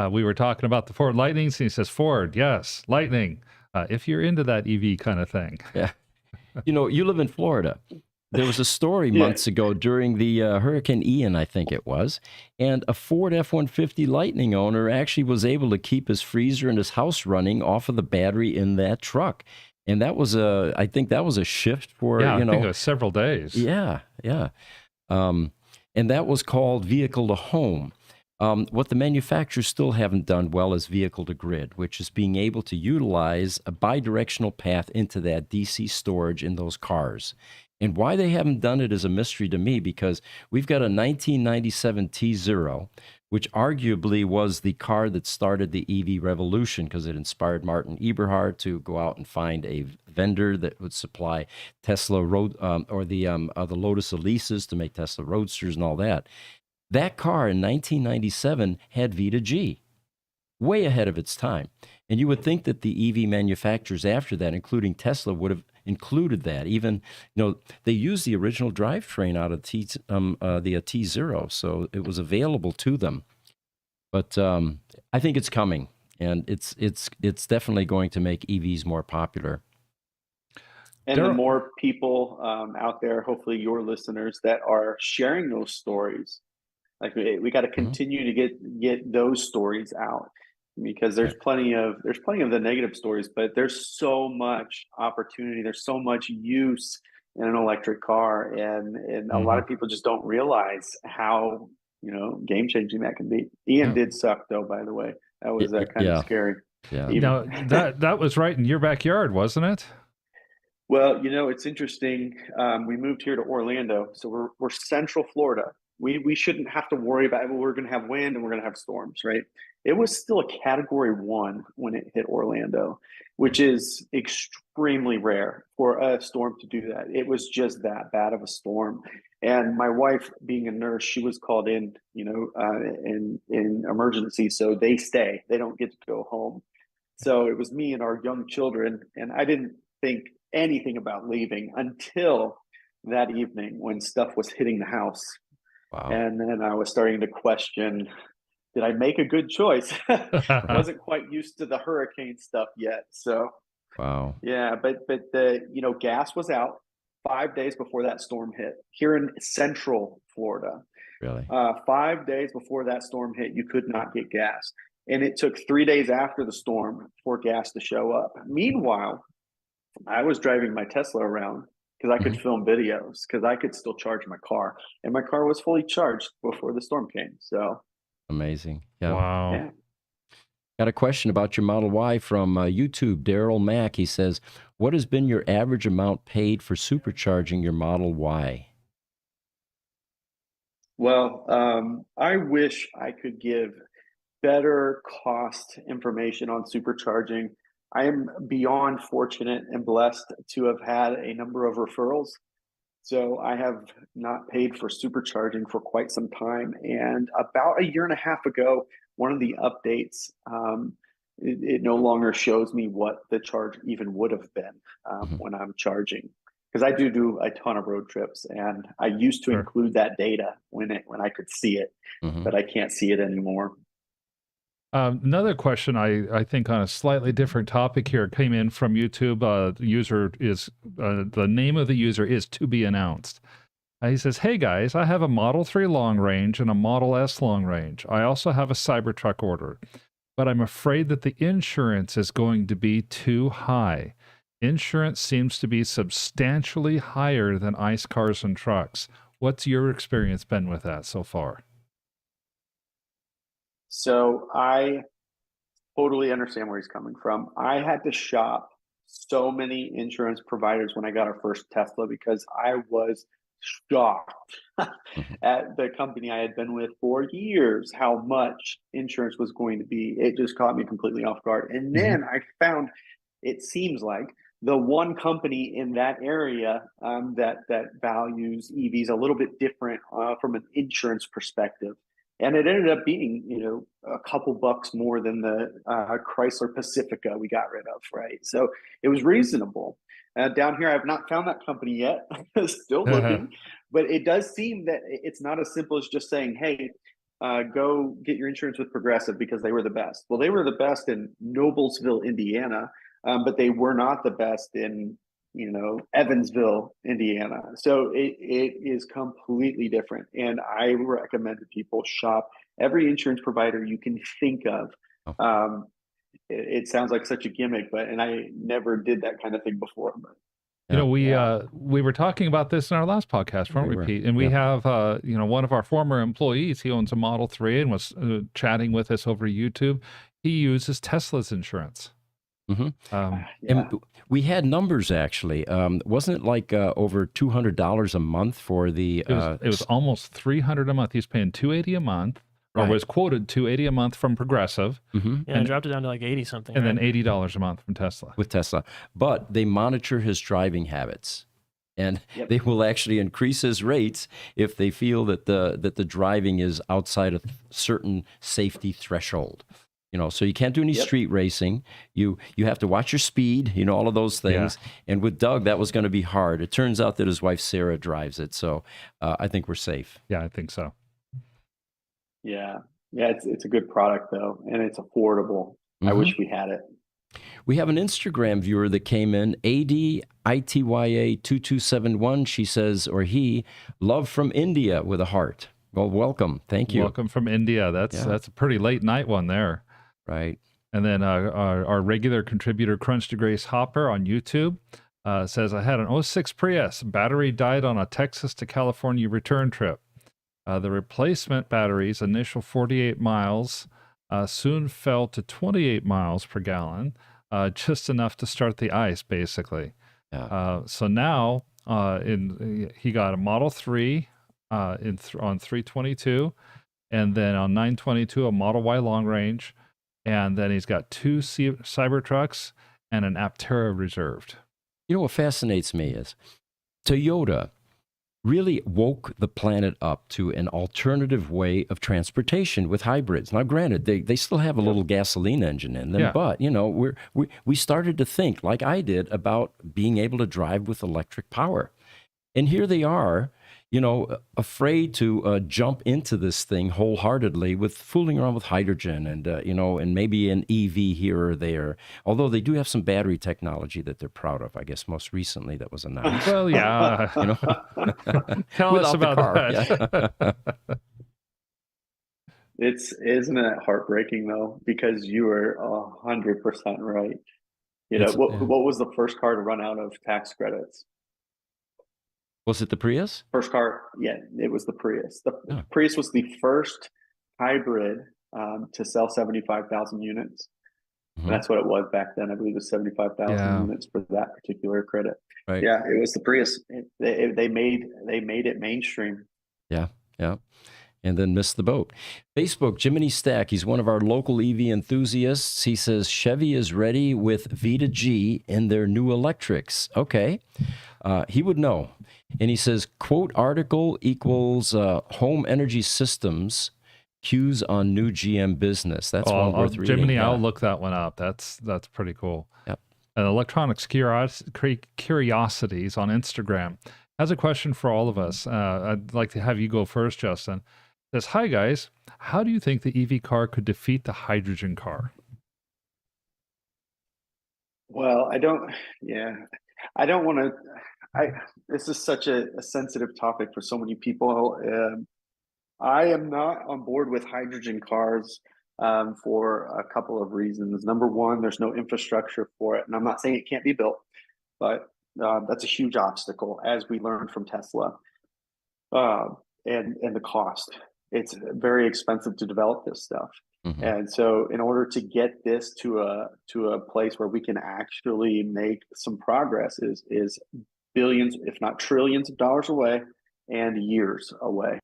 Speaker 2: we were talking about the Ford Lightnings, and he says, Ford, yes, Lightning, if you're into that EV kind of thing.
Speaker 1: Yeah. You live in Florida. There was a story months ago during the Hurricane Ian, I think it was, and a Ford F-150 Lightning owner actually was able to keep his freezer and his house running off of the battery in that truck. And that was I think that was a shift for,
Speaker 2: I think it was several days.
Speaker 1: Yeah. And that was called vehicle to home. What the manufacturers still haven't done well is vehicle to grid, which is being able to utilize a bidirectional path into that DC storage in those cars. And why they haven't done it is a mystery to me, because we've got a 1997 T0, which arguably was the car that started the EV revolution, because it inspired Martin Eberhard to go out and find a vendor that would supply Tesla road or the Lotus Elises to make Tesla Roadsters and all that. That car in 1997 had V2G, way ahead of its time. And you would think that the EV manufacturers after that, including Tesla, would have included that. Even, they used the original drivetrain out of the T0, so it was available to them. But I think it's coming, and it's definitely going to make EVs more popular.
Speaker 4: And the more people out there, hopefully your listeners, that are sharing those stories, like we got to continue to get those stories out, because there's plenty of the negative stories, but there's so much opportunity, there's so much use in an electric car, and a lot of people just don't realize how game changing that can be. Ian did suck though, by the way. That was kind of scary.
Speaker 1: Yeah.
Speaker 2: Now that was right in your backyard, wasn't it?
Speaker 4: Well, it's interesting. We moved here to Orlando, so we're Central Florida. we shouldn't have to worry about it. We're going to have wind and we're going to have storms, right? It was still a Category 1 when it hit Orlando, which is extremely rare for a storm to do that. It was just that bad of a storm. And my wife, being a nurse, she was called in, in emergency. So they stay. They don't get to go home. So it was me and our young children. And I didn't think anything about leaving until that evening when stuff was hitting the house.
Speaker 1: Wow.
Speaker 4: And then I was starting to question, did I make a good choice? Wasn't quite used to the hurricane stuff yet. So,
Speaker 1: wow.
Speaker 4: Yeah, but the gas was out 5 days before that storm hit here in Central Florida.
Speaker 1: Really?
Speaker 4: 5 days before that storm hit, you could not get gas. And it took 3 days after the storm for gas to show up. Meanwhile, I was driving my Tesla around because I could film videos, because I could still charge my car. And my car was fully charged before the storm came. So
Speaker 1: amazing. Yeah.
Speaker 2: Wow.
Speaker 4: Yeah.
Speaker 1: Got a question about your Model Y from YouTube. Daryl Mack, he says, what has been your average amount paid for supercharging your Model Y?
Speaker 4: Well, I wish I could give better cost information on supercharging. I am beyond fortunate and blessed to have had a number of referrals. So I have not paid for supercharging for quite some time. And about a year and a half ago, one of the updates, it no longer shows me what the charge even would have been when I'm charging. Because I do a ton of road trips, and I used to include that data when I could see it, but I can't see it anymore.
Speaker 2: Another question, I think on a slightly different topic here, came in from YouTube. User is the name of the user is to be announced. He says, "Hey guys, I have a Model 3 long range and a Model S long range. I also have a Cybertruck order, but I'm afraid that the insurance is going to be too high. Insurance seems to be substantially higher than ICE cars and trucks. What's your experience been with that so far?"
Speaker 4: So I totally understand where he's coming from. I had to shop so many insurance providers when I got our first Tesla because I was shocked at the company I had been with for years, how much insurance was going to be. It just caught me completely off guard. And then I found, it seems like, the one company in that area that values EVs a little bit different from an insurance perspective. And it ended up being, a couple bucks more than the Chrysler Pacifica we got rid of, right? So it was reasonable. Down here, I have not found that company yet. Still looking. But it does seem that it's not as simple as just saying, hey, go get your insurance with Progressive because they were the best. Well, they were the best in Noblesville, Indiana, but they were not the best in Evansville, Indiana. So it is completely different. And I recommend that people shop every insurance provider you can think of. It sounds like such a gimmick, and I never did that kind of thing before. But
Speaker 2: we were talking about this in our last podcast, weren't we, Pete? And we have, one of our former employees, he owns a Model 3 and was chatting with us over YouTube. He uses Tesla's insurance.
Speaker 1: And we had numbers actually. Wasn't it like over $200 a month for the?
Speaker 2: It was almost $300 a month. He's paying $280 a month, or was quoted $280 a month from Progressive.
Speaker 3: And dropped it down to like 80 something.
Speaker 2: And then $80 a month from Tesla.
Speaker 1: With Tesla, but they monitor his driving habits, and they will actually increase his rates if they feel that the driving is outside a certain safety threshold. So you can't do any street racing. You have to watch your speed, all of those things. And with Doug, that was going to be hard. It turns out that his wife, Sarah, drives it. So I think we're safe.
Speaker 2: Yeah, I think so.
Speaker 4: Yeah, it's a good product, though, and it's affordable. I wish we had it.
Speaker 1: We have an Instagram viewer that came in, ADITYA2271. She says, or he, love from India with a heart. Well, welcome. Thank you.
Speaker 2: Welcome from India. That's a pretty late night one there.
Speaker 1: Right.
Speaker 2: And then our regular contributor, Crunch to Grace Hopper on YouTube, says, I had an 06 Prius. Battery died on a Texas to California return trip. The replacement battery's initial 48 miles soon fell to 28 miles per gallon, just enough to start the ice, basically. So now he got a Model 3 on 322, and then on 922 a Model Y long range, and then he's got two Cybertrucks and an Aptera reserved.
Speaker 1: You know what fascinates me is Toyota really woke the planet up to an alternative way of transportation with hybrids. Now, granted, they still have a little gasoline engine in them,
Speaker 2: Yeah.
Speaker 1: but you know, we started to think, like I did, about being able to drive with electric power. And here they are, you know, afraid to jump into this thing wholeheartedly with fooling around with hydrogen and, you know, and maybe an EV here or there. Although they do have some battery technology that they're proud of, I guess most recently that was announced.
Speaker 2: Well, yeah.
Speaker 1: You know,
Speaker 2: Tell us
Speaker 1: Without the
Speaker 2: about
Speaker 1: car,
Speaker 2: that.
Speaker 1: yeah.
Speaker 4: Isn't it heartbreaking though? Because you are 100% right. You know, what was the first car to run out of tax credits?
Speaker 1: Was it the Prius?
Speaker 4: First car, yeah, it was the Prius. The Prius was the first hybrid to sell 75,000 units.
Speaker 1: Mm-hmm.
Speaker 4: That's what it was back then. I believe it was 75,000 units for that particular credit.
Speaker 1: Right.
Speaker 4: Yeah, it was the Prius. They made it mainstream.
Speaker 1: Yeah, yeah. And then missed the boat. Facebook, Jiminy Stack, he's one of our local EV enthusiasts. He says Chevy is ready with Vita G in their new electrics. Okay. He would know. And he says, quote, article equals home energy systems cues on new GM business. That's one worth reading.
Speaker 2: Jiminy, I'll look that one up. That's pretty cool. Yep. And Electronics Curiosities on Instagram has a question for all of us. I'd like to have you go first, Justin. It says, hi, guys. How do you think the EV car could defeat the hydrogen car?
Speaker 4: Well, I don't want to. This is such a sensitive topic for so many people. I am not on board with hydrogen cars for a couple of reasons. Number one, there's no infrastructure for it, and I'm not saying it can't be built, but that's a huge obstacle, as we learned from Tesla, and the cost. It's very expensive to develop this stuff. Mm-hmm. And so in order to get this to a place where we can actually make some progress is billions, if not trillions of dollars away and years away.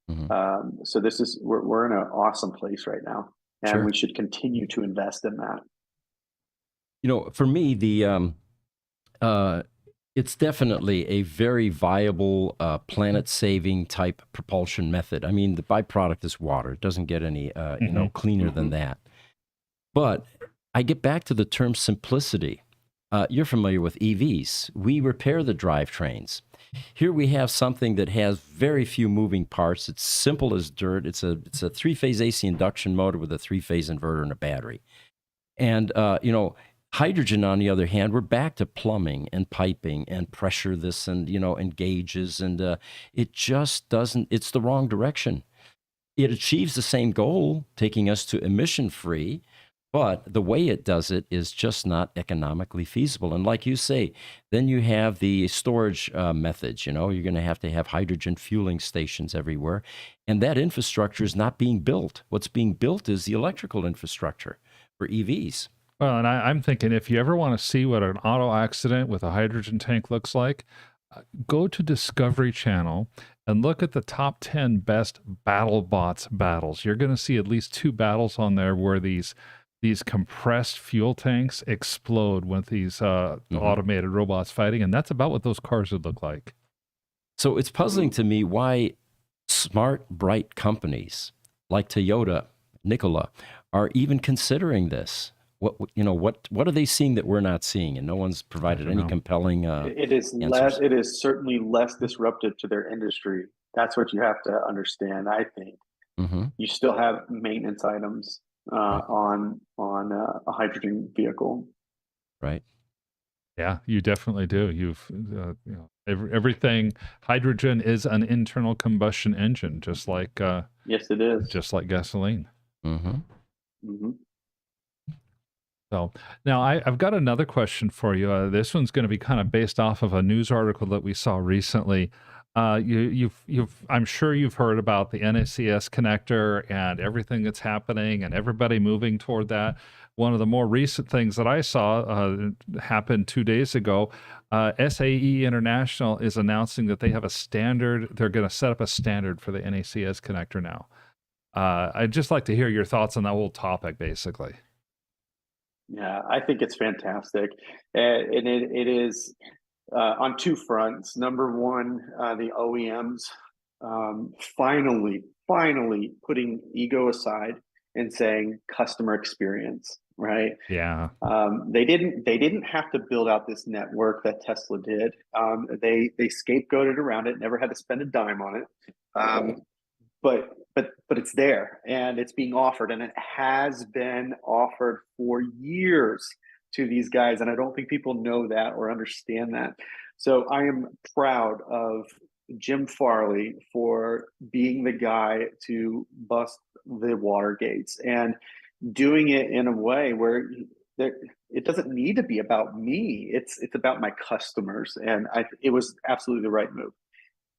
Speaker 4: Mm-hmm. So we're in an awesome place right now, and we should continue to invest in that.
Speaker 1: You know, for me, it's definitely a very viable planet-saving type propulsion method. I mean, the byproduct is water. It doesn't get any you know, cleaner than that. But I get back to the term simplicity. You're familiar with EVs. We repair the drivetrains. Here we have something that has very few moving parts. It's simple as dirt. It's a three-phase AC induction motor with a three-phase inverter and a battery. And you know, hydrogen, on the other hand, we're back to plumbing and piping and pressure this and, you know, and gauges, and it just doesn't. It's the wrong direction. It achieves the same goal, taking us to emission-free. But the way it does it is just not economically feasible. And like you say, then you have the storage methods. You know, you're going to have hydrogen fueling stations everywhere. And that infrastructure is not being built. What's being built is the electrical infrastructure for EVs.
Speaker 2: Well, and I'm thinking, if you ever want to see what an auto accident with a hydrogen tank looks like, go to Discovery Channel and look at the top 10 best BattleBots battles. You're going to see at least 2 battles on there where these compressed fuel tanks explode with these automated robots fighting, and that's about what those cars would look like.
Speaker 1: So it's puzzling to me why smart, bright companies like Toyota, Nikola, are even considering this. What are they seeing that we're not seeing? And no one's provided any compelling
Speaker 4: It is
Speaker 1: answers.
Speaker 4: It is certainly less disruptive to their industry. That's what you have to understand, I think. Mm-hmm. You still have maintenance items on a hydrogen vehicle,
Speaker 1: right?
Speaker 2: Yeah, you definitely do. You've everything. Hydrogen is an internal combustion engine, just like
Speaker 4: yes, it is,
Speaker 2: just like gasoline.
Speaker 1: Mm-hmm.
Speaker 4: Mm-hmm.
Speaker 2: So now I've got another question for you. This one's going to be kind of based off of a news article that we saw recently. I'm sure you've heard about the NACS connector and everything that's happening and everybody moving toward that. One of the more recent things that I saw happen 2 days ago, SAE International is announcing that they have a standard. They're going to set up a standard for the NACS connector now. I'd just like to hear your thoughts on that whole topic, basically.
Speaker 4: Yeah, I think it's fantastic. And it is on two fronts. Number one, the OEMs finally putting ego aside and saying customer experience, right?
Speaker 2: Yeah.
Speaker 4: They didn't have to build out this network that Tesla did. They scapegoated around it, never had to spend a dime on it. But it's there and it's being offered, and it has been offered for years to these guys, and I don't think people know that or understand that. So I am proud of Jim Farley for being the guy to bust the water gates and doing it in a way where it doesn't need to be about me. It's about my customers, and it was absolutely the right move.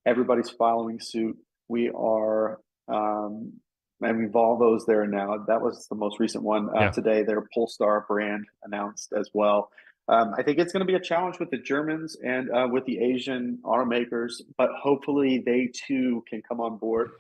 Speaker 4: Everybody's following suit. We are, and Volvo's there now. That was the most recent one today. Their Polestar brand announced as well. I think it's going to be a challenge with the Germans and with the Asian automakers, but hopefully they too can come on board.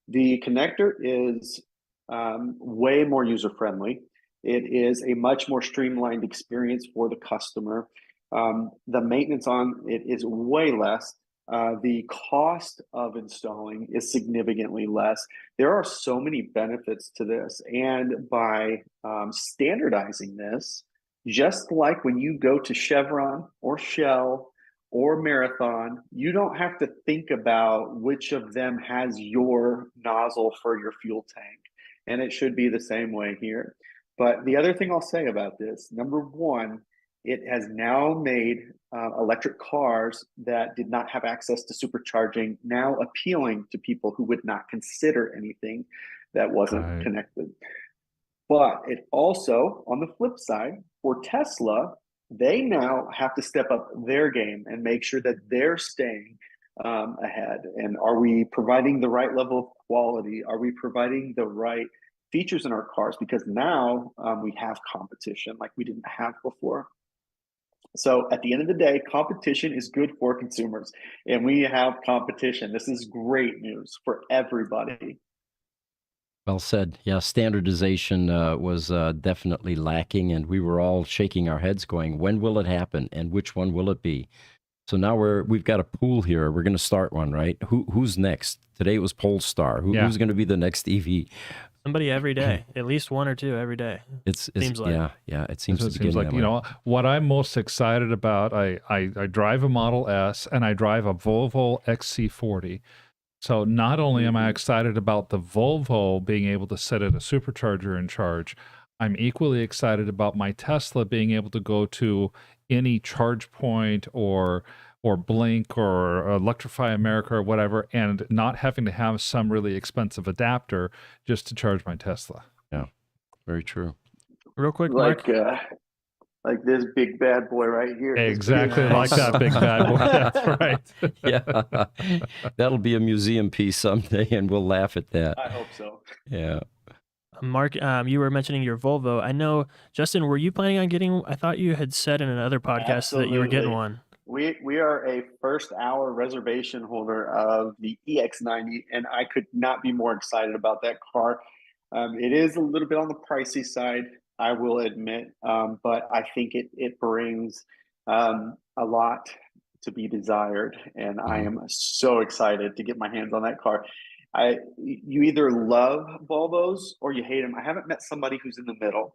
Speaker 4: The connector is way more user-friendly. It is a much more streamlined experience for the customer. The maintenance on it is way less. The cost of installing is significantly less. There are so many benefits to this. And by standardizing this, just like when you go to Chevron or Shell or Marathon, you don't have to think about which of them has your nozzle for your fuel tank. And it should be the same way here. But the other thing I'll say about this, number one, it has now made electric cars that did not have access to supercharging now appealing to people who would not consider anything that wasn't connected. But it also, on the flip side, for Tesla, they now have to step up their game and make sure that they're staying ahead. And are we providing the right level of quality? Are we providing the right features in our cars? Because now we have competition like we didn't have before. So at the end of the day, competition is good for consumers, and we have competition. This is great news for everybody.
Speaker 1: Well said. Yeah, standardization was definitely lacking, and we were all shaking our heads going, when will it happen, and which one will it be? So now we've got a pool here. We're going to start one, right? Who's next? Today it was Polestar. Who's going to be the next EV?
Speaker 3: Somebody every day, at least one or two every day.
Speaker 1: It seems like. Yeah. It seems
Speaker 2: like, you know, what I'm most excited about, I drive a Model S and I drive a Volvo XC40. So not only am I excited about the Volvo being able to sit at a supercharger and charge, I'm equally excited about my Tesla being able to go to any charge point or Blink or Electrify America or whatever, and not having to have some really expensive adapter just to charge my Tesla.
Speaker 1: Yeah, very true.
Speaker 3: Real quick, Mark.
Speaker 4: Like this big bad boy right here.
Speaker 2: Exactly like that big bad boy. That's right.
Speaker 1: Yeah, that'll be a museum piece someday, and we'll laugh at that.
Speaker 4: I hope so.
Speaker 1: Yeah.
Speaker 3: Mark, you were mentioning your Volvo. I know, Justin, were you planning on getting, I thought you had said in another podcast that you were getting one.
Speaker 4: We are a first hour reservation holder of the EX90, and I could not be more excited about that car. It is a little bit on the pricey side, I will admit, but I think it brings a lot to be desired, and I am so excited to get my hands on that car. You either love Volvos or you hate them. I haven't met somebody who's in the middle,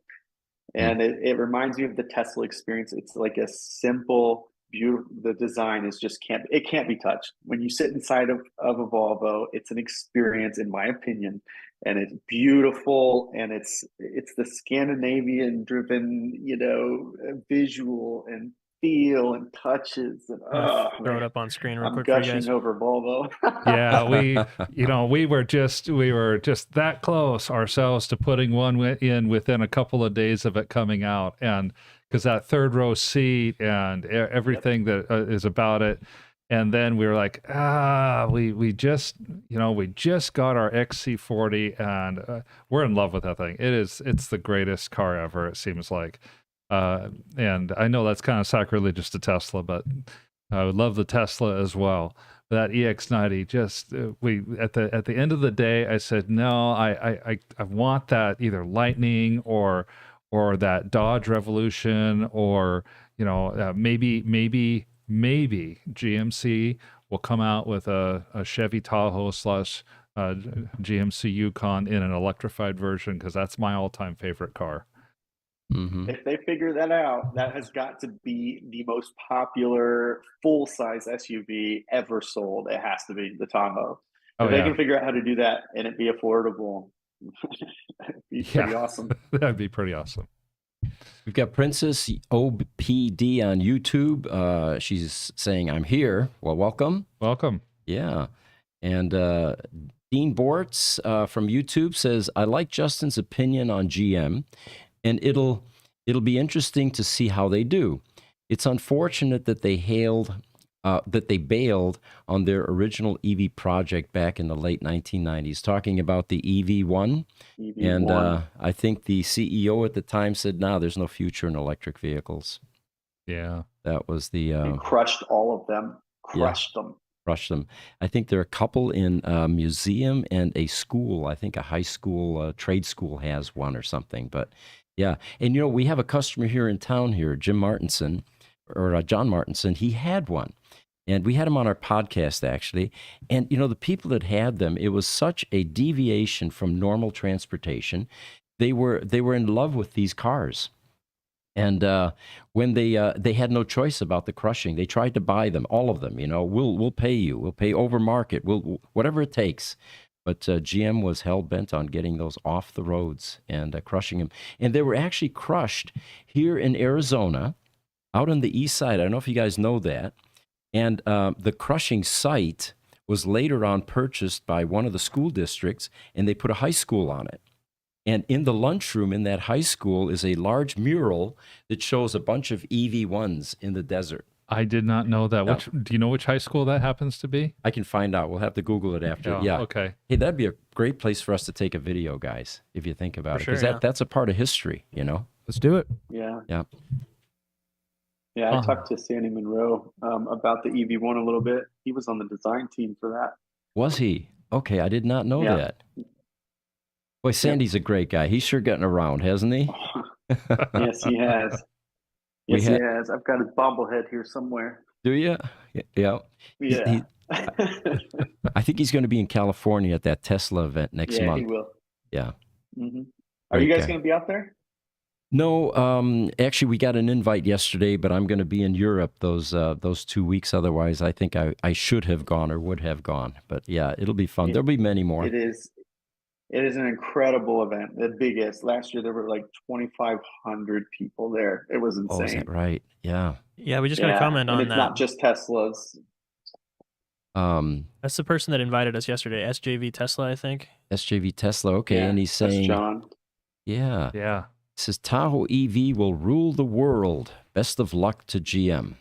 Speaker 4: and it reminds me of the Tesla experience. It's like a simple, beautiful. The design is just can't be touched. When you sit inside of a Volvo, it's an experience, in my opinion, and it's beautiful, and it's the Scandinavian driven, visual and feel and touches, and
Speaker 3: throw it up on screen real quick.
Speaker 4: I'm gushing over Volvo.
Speaker 2: Yeah, we were just that close ourselves to putting one in within a couple of days of it coming out, and because that third row seat and everything that is about it, And then we were like, we just got our XC40, and we're in love with that thing. It's the greatest car ever, it seems like. And I know that's kind of sacrilegious to Tesla, but I would love the Tesla as well. That EX90, just at the end of the day, I said no. I want that either Lightning or that Dodge Revolution, or maybe GMC will come out with a Chevy Tahoe slash GMC Yukon in an electrified version, because that's my all-time favorite car.
Speaker 1: Mm-hmm.
Speaker 4: If they figure that out, that has got to be the most popular full-size SUV ever sold. It has to be the Tahoe. If they can figure out how to do that and it be affordable, it'd be pretty awesome.
Speaker 2: That'd be pretty awesome.
Speaker 1: We've got Princess OPD on YouTube. She's saying, I'm here. Well, welcome.
Speaker 2: Welcome.
Speaker 1: Yeah. And Dean Bortz from YouTube says, I like Justin's opinion on GM, and it'll be interesting to see how they do. It's unfortunate that they bailed on their original EV project back in the late 1990s, talking about the EV1. And I think the CEO at the time said, no, there's no future in electric vehicles.
Speaker 2: Yeah.
Speaker 1: That was the...
Speaker 4: and crushed all of them. Crushed them.
Speaker 1: I think there are a couple in a museum and a school. I think a high school, trade school has one or something. But yeah. And, we have a customer here in town here, John Martinson. He had one. And we had him on our podcast, actually. And, the people that had them, it was such a deviation from normal transportation. They were in love with these cars. And when they had no choice about the crushing, they tried to buy them, all of them. We'll pay you. We'll pay over market. Whatever it takes. But GM was hell-bent on getting those off the roads and crushing them. And they were actually crushed here in Arizona, out on the east side. I don't know if you guys know that. And the crushing site was later on purchased by one of the school districts, and they put a high school on it. And in the lunchroom in that high school is a large mural that shows a bunch of EV1s in the desert.
Speaker 2: I did not know that.
Speaker 1: Yeah.
Speaker 2: Do you know which high school that happens to be?
Speaker 1: I can find out. We'll have to Google it after. Yeah.
Speaker 2: Okay.
Speaker 1: Hey, that'd be a great place for us to take a video, guys, if you think about it. Because that's a part of history,
Speaker 3: Let's do it.
Speaker 4: Yeah.
Speaker 1: Yeah.
Speaker 4: Yeah, I talked to Sandy Monroe about the EV1 a little bit. He was on the design team for that.
Speaker 1: Was he? Okay, I did not know that. Boy, Sandy's a great guy. He's sure gotten around, hasn't he?
Speaker 4: Yes, he has. Yes, he has. I've got his bobblehead here somewhere.
Speaker 1: Do you? Yeah.
Speaker 4: Yeah.
Speaker 1: I think he's going to be in California at that Tesla event next month.
Speaker 4: Yeah, he will.
Speaker 1: Yeah.
Speaker 4: Mm-hmm. Are you guys going to be out there?
Speaker 1: No, actually, we got an invite yesterday, but I'm going to be in Europe those 2 weeks. Otherwise, I think I should have gone or would have gone. But yeah, it'll be fun. There'll be many more.
Speaker 4: It is an incredible event. The biggest. Last year, there were like 2,500 people there. It was insane.
Speaker 1: Oh, is that right? Yeah.
Speaker 3: Yeah, we just got a comment on
Speaker 4: it's
Speaker 3: that.
Speaker 4: Not just Teslas.
Speaker 3: That's the person that invited us yesterday, SJV Tesla, I think.
Speaker 1: SJV Tesla, okay. And he's saying...
Speaker 4: That's John.
Speaker 1: Yeah.
Speaker 2: Yeah.
Speaker 1: It says, Tahoe EV will rule the world. Best of luck to GM.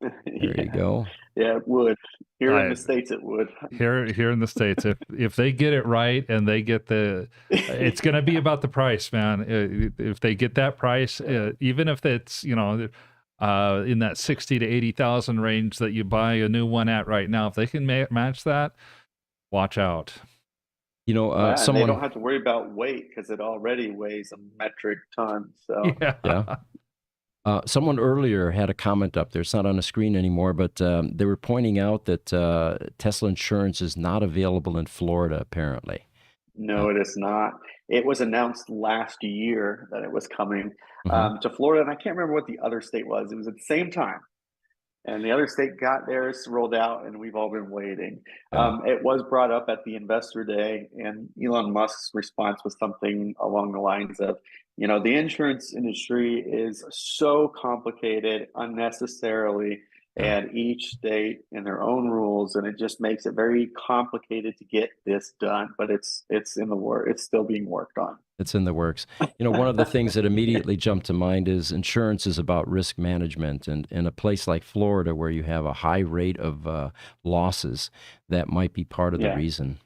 Speaker 1: There you go.
Speaker 4: Yeah, it would. Here in the States, it would.
Speaker 2: Here in the States, if they get it right and they get it's going to be about the price, man. If they get that price, even if it's, in that 60 to 80,000 range that you buy a new one at right now, if they can match that, watch out.
Speaker 1: Someone...
Speaker 4: they don't have to worry about weight because it already weighs a metric ton. So
Speaker 1: yeah. Someone earlier had a comment up there. It's not on the screen anymore, but they were pointing out that Tesla insurance is not available in Florida, apparently.
Speaker 4: No, it is not. It was announced last year that it was coming to Florida, and I can't remember what the other state was. It was at the same time. And the other state got theirs rolled out, and we've all been waiting. It was brought up at the Investor Day, and Elon Musk's response was something along the lines of, the insurance industry is so complicated unnecessarily, and each state and their own rules, and it just makes it very complicated to get this done. But it's in the work. It's still being worked on.
Speaker 1: It's in the works. One of the things that immediately jumped to mind is insurance is about risk management. And in a place like Florida, where you have a high rate of losses, that might be part of the reason.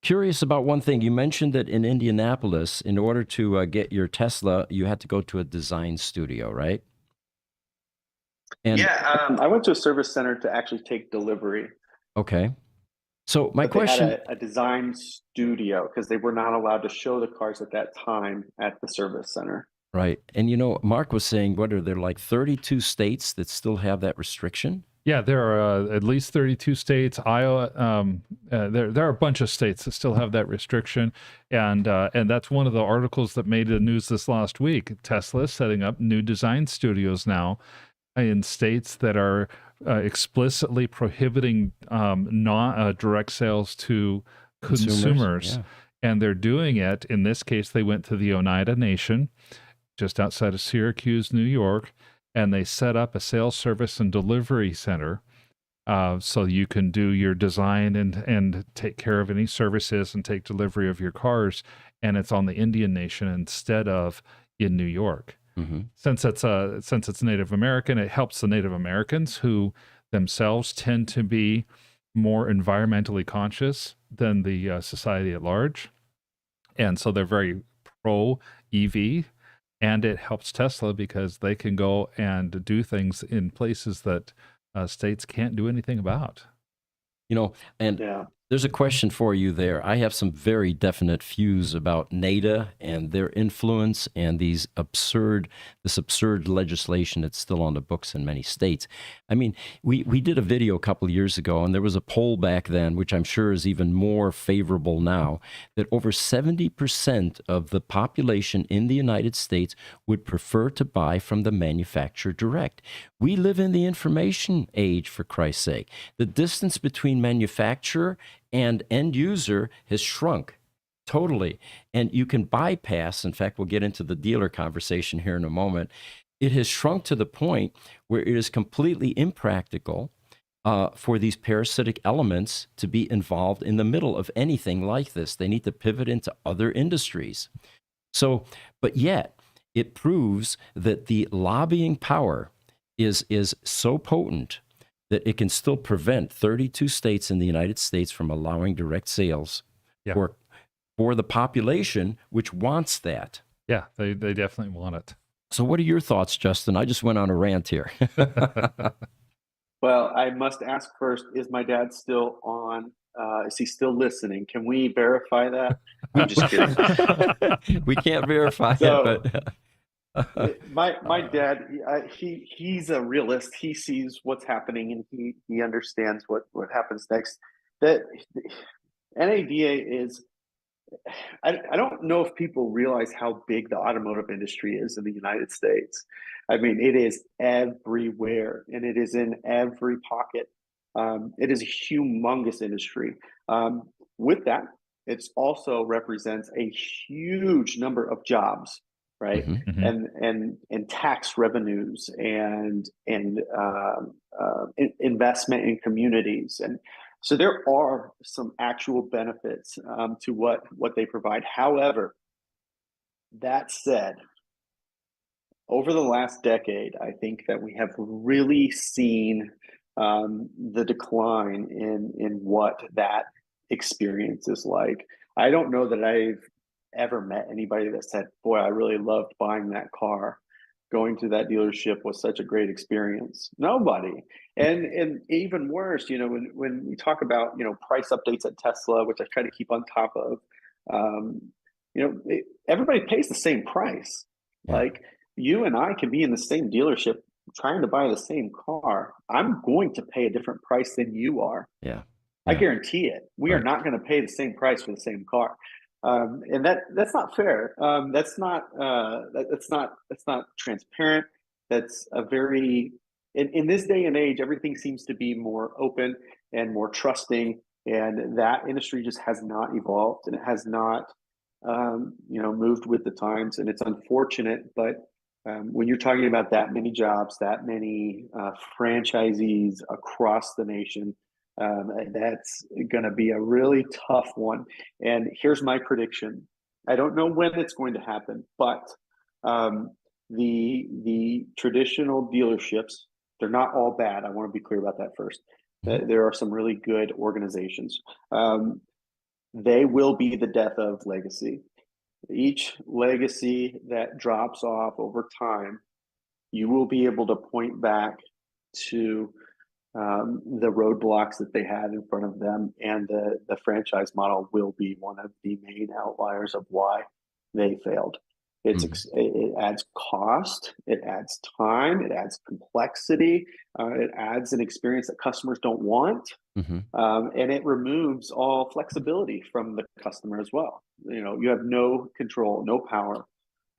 Speaker 1: Curious about one thing. You mentioned that in Indianapolis, in order to get your Tesla, you had to go to a design studio, right?
Speaker 4: And I went to a service center to actually take delivery.
Speaker 1: Okay. So my question:
Speaker 4: they had a design studio because they were not allowed to show the cars at that time at the service center.
Speaker 1: Right. And Mark was saying, what are there, like 32 states that still have that restriction?
Speaker 2: Yeah, there are at least 32 states. Iowa, there are a bunch of states that still have that restriction, and that's one of the articles that made the news this last week. Tesla is setting up new design studios now in states that are explicitly prohibiting direct sales to consumers. And they're doing it. In this case, they went to the Oneida Nation, just outside of Syracuse, New York, and they set up a sales service and delivery center so you can do your design and take care of any services and take delivery of your cars. And it's on the Indian Nation instead of in New York. Since it's Native American, it helps the Native Americans, who themselves tend to be more environmentally conscious than the society at large, and so they're very pro EV. And it helps Tesla because they can go and do things in places that states can't do anything about.
Speaker 1: There's a question for you there. I have some very definite views about NADA and their influence and this absurd legislation that's still on the books in many states. I mean, we did a video a couple of years ago, and there was a poll back then, which I'm sure is even more favorable now, that over 70% of the population in the United States would prefer to buy from the manufacturer direct. We live in the information age, for Christ's sake. The distance between manufacturer and end user has shrunk totally. And you can bypass, in fact, we'll get into the dealer conversation here in a moment. It has shrunk to the point where it is completely impractical for these parasitic elements to be involved in the middle of anything like this. They need to pivot into other industries. So, but yet it proves that the lobbying power is so potent that it can still prevent 32 states in the United States from allowing direct sales for the population, which wants that.
Speaker 2: Yeah, they definitely want it.
Speaker 1: So what are your thoughts, Justin? I just went on a rant here.
Speaker 4: Well, I must ask first, is my dad still on? Is he still listening? Can we verify that? I'm just kidding.
Speaker 1: We can't verify it, but...
Speaker 4: my dad, he's a realist. He sees what's happening, and he understands what happens next. That NADA is, I don't know if people realize how big the automotive industry is in the United States. I mean, it is everywhere, and it is in every pocket. It is a humongous industry. With that, it also represents a huge number of jobs, right? And tax revenues and investment in communities. And so there are some actual benefits to what they provide. However, that said, over the last decade, I think that we have really seen the decline in what that experience is like. I don't know that I've ever met anybody that said, boy, I really loved buying that car. Going to that dealership was such a great experience. Nobody. And even worse, when we talk about, price updates at Tesla, which I try to keep on top of, everybody pays the same price. Yeah. Like, you and I can be in the same dealership trying to buy the same car. I'm going to pay a different price than you are.
Speaker 1: Yeah.
Speaker 4: I guarantee it. We are not going to pay the same price for the same car. And that's not fair. That's not transparent. That's a very, in this day and age, everything seems to be more open and more trusting, and that industry just has not evolved, and it has not moved with the times, and it's unfortunate, but when you're talking about that many jobs, that many franchisees across the nation, that's going to be a really tough one. And here's my prediction. I don't know when it's going to happen, but the traditional dealerships, they're not all bad. I want to be clear about that first. There are some really good organizations. They will be the death of legacy. Each legacy that drops off over time, you will be able to point back to the roadblocks that they had in front of them, and the franchise model will be one of the main outliers of why they failed. It adds cost, it adds time, it adds complexity, it adds an experience that customers don't want, and it removes all flexibility from the customer as well. You have no control, no power.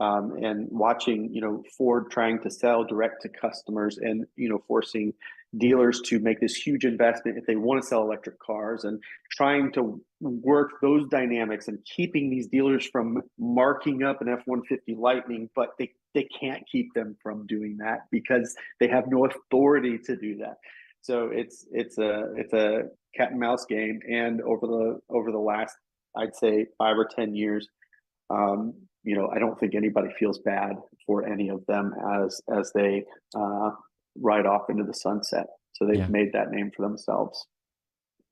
Speaker 4: And watching, Ford trying to sell direct to customers and, forcing dealers to make this huge investment if they want to sell electric cars, and trying to work those dynamics and keeping these dealers from marking up an F-150 Lightning, but they can't keep them from doing that because they have no authority to do that. So it's a cat and mouse game. And over the last, I'd say, 5 or 10 years, I don't think anybody feels bad for any of them as they ride off into the sunset. So they've made that name for themselves.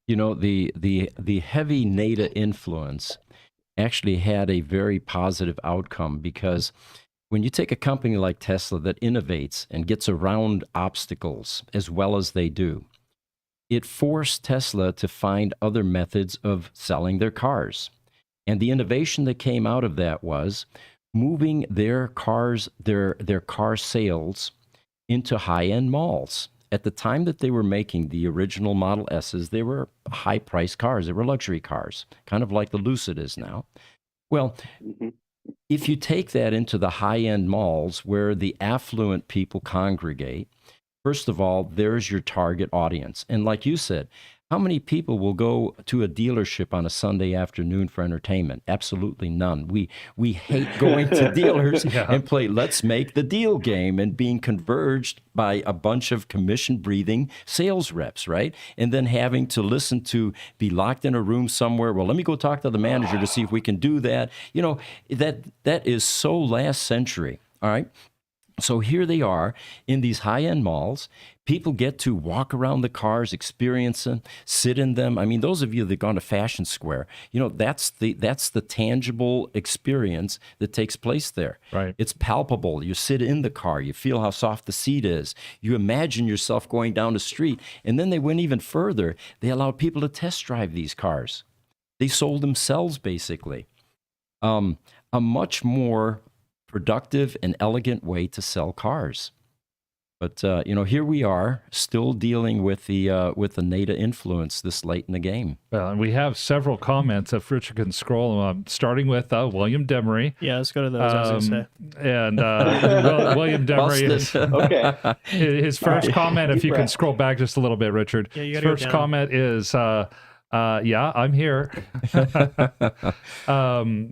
Speaker 1: The heavy NADA influence actually had a very positive outcome, because when you take a company like Tesla that innovates and gets around obstacles as well as they do, it forced Tesla to find other methods of selling their cars. And the innovation that came out of that was moving their cars, their car sales into high-end malls. At the time that they were making the original Model S's, they were high-priced cars. They were luxury cars, kind of like the Lucid is now. Well, if you take that into the high-end malls where the affluent people congregate, first of all, there's your target audience. And like you said, how many people will go to a dealership on a Sunday afternoon for entertainment? Absolutely none. We hate going to dealers and play let's make the deal game and being converged by a bunch of commission-breathing sales reps, right? And then having to be locked in a room somewhere. Well, let me go talk to the manager to see if we can do that. That is so last century, all right? So here they are in these high-end malls. People get to walk around the cars, experience them, sit in them. I mean, those of you that have gone to Fashion Square, that's the tangible experience that takes place there.
Speaker 2: Right.
Speaker 1: It's palpable. You sit in the car. You feel how soft the seat is. You imagine yourself going down the street. And then they went even further. They allowed people to test drive these cars. They sold themselves, basically. A much more productive and elegant way to sell cars. But here we are, still dealing with the NADA influence this late in the game.
Speaker 2: Well, and we have several comments if Richard can scroll, starting with William Demery.
Speaker 3: Yeah, let's go to those. I was going to say.
Speaker 2: And William Demery is
Speaker 4: okay.
Speaker 2: His first comment. If you can scroll back just a little bit, Richard.
Speaker 3: Yeah,
Speaker 2: his first comment is. Yeah, I'm here.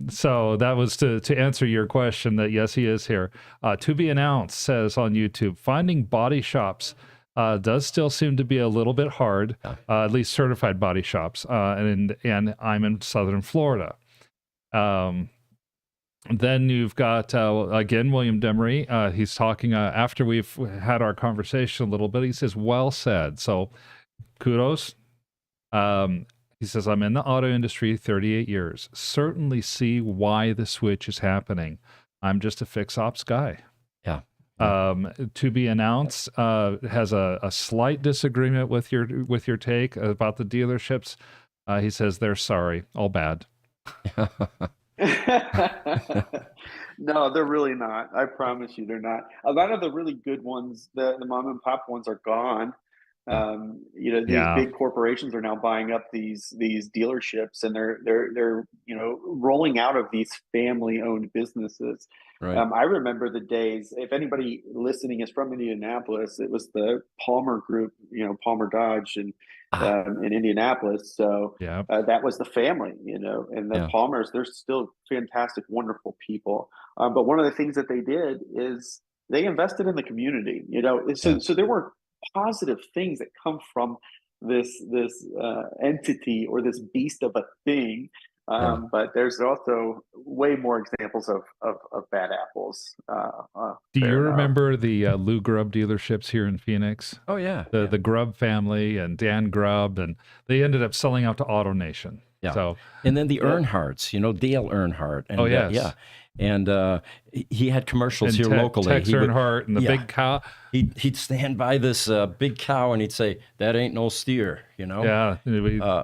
Speaker 2: So that was to answer your question that yes, he is here. To be announced says on YouTube, finding body shops does still seem to be a little bit hard, at least certified body shops. And I'm in Southern Florida. Then you've got, again, William Demery. He's talking after we've had our conversation a little bit. He says, well said. So kudos. He says, I'm in the auto industry 38 years. Certainly see why the switch is happening. I'm just a fix ops guy.
Speaker 1: Yeah.
Speaker 2: To be announced has a slight disagreement with your take about the dealerships. He says they're sorry, all bad.
Speaker 4: No, they're really not. I promise you, they're not. A lot of the really good ones, the mom and pop ones, are gone. These big corporations are now buying up these dealerships, and they're rolling out of these family owned businesses.
Speaker 1: Right.
Speaker 4: I remember the days. If anybody listening is from Indianapolis, it was the Palmer Group, Palmer Dodge, and in Indianapolis. So that was the family, and the Palmers. They're still fantastic, wonderful people. But one of the things that they did is they invested in the community. So there were positive things that come from this entity or this beast of a thing. But there's also way more examples of bad apples.
Speaker 2: Do you remember the Lou Grubb dealerships here in Phoenix?
Speaker 1: Oh, yeah.
Speaker 2: The Grubb family and Dan Grubb, and they ended up selling out to AutoNation.
Speaker 1: Yeah.
Speaker 2: So,
Speaker 1: and then the Earnhardts, Dale Earnhardt. And,
Speaker 2: yes.
Speaker 1: And he had commercials
Speaker 2: and
Speaker 1: here locally.
Speaker 2: Tex Earnhardt and the big cow.
Speaker 1: He'd stand by this big cow and he'd say, "That ain't no steer,"
Speaker 2: Yeah.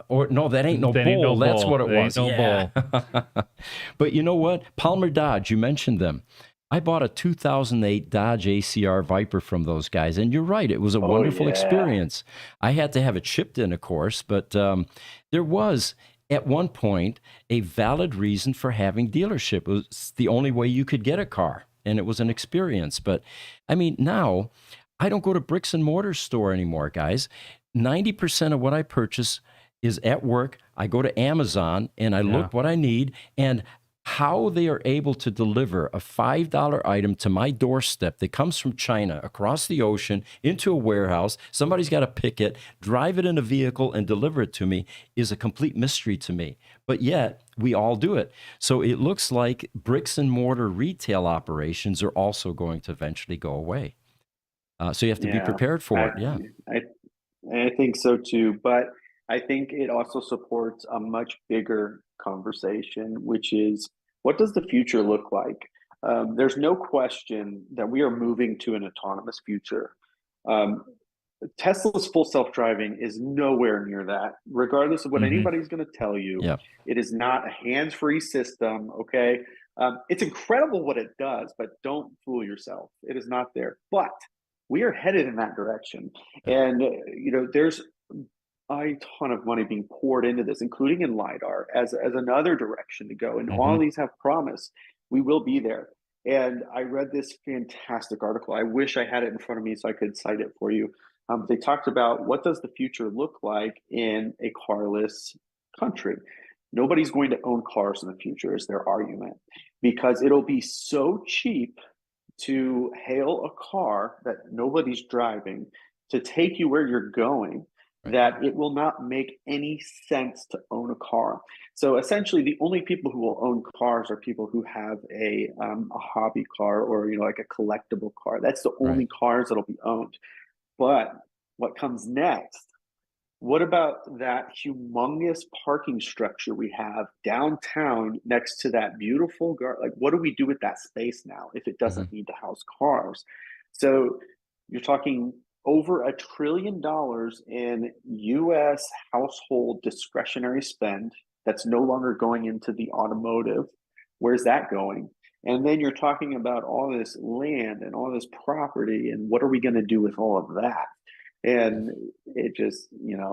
Speaker 1: Or no, that ain't no bull.
Speaker 2: Ain't no
Speaker 1: That's
Speaker 2: bull.
Speaker 1: what it
Speaker 2: They
Speaker 1: was.
Speaker 2: Ain't no bull.
Speaker 1: But you know what? Palmer Dodge, you mentioned them. I bought a 2008 Dodge ACR Viper from those guys, and you're right. It was a wonderful experience. I had to have it chipped in, of course, but there was, at one point, a valid reason for having dealership. It was the only way you could get a car, and it was an experience. But, I mean, now, I don't go to bricks and mortar store anymore, guys. 90% of what I purchase is at work. I go to Amazon, and I look what I need, and how they are able to deliver a $5 item to my doorstep that comes from China across the ocean into a warehouse. Somebody's got to pick it, drive it in a vehicle, and deliver it to me is a complete mystery to me. But yet, we all do it. So it looks like bricks and mortar retail operations are also going to eventually go away. So you have to be prepared for it. Yeah.
Speaker 4: I think so too. But I think it also supports a much bigger conversation, which is, what does the future look like? There's no question that we are moving to an autonomous future. Tesla's full self-driving is nowhere near that, regardless of what anybody's going to tell you. It is not a hands-free system, okay? It's incredible what it does, but don't fool yourself. It is not there. But we are headed in that direction. And, there's a ton of money being poured into this, including in LiDAR, as another direction to go. And all these have promise. We will be there. And I read this fantastic article. I wish I had it in front of me so I could cite it for you. They talked about, what does the future look like in a carless country? Nobody's going to own cars in the future, is their argument, because it'll be so cheap to hail a car that nobody's driving to take you where you're going, that it will not make any sense to own a car. So essentially, the only people who will own cars are people who have a hobby car, or like a collectible car. That's the only cars that'll be owned. But what comes next? What about that humongous parking structure we have downtown next to that beautiful garden? Like, what do we do with that space now if it doesn't need to house cars? So you're talking over $1 trillion in U.S. household discretionary spend that's no longer going into the automotive. Where's that going? And then you're talking about all this land and all this property, and what are we going to do with all of that? And it just,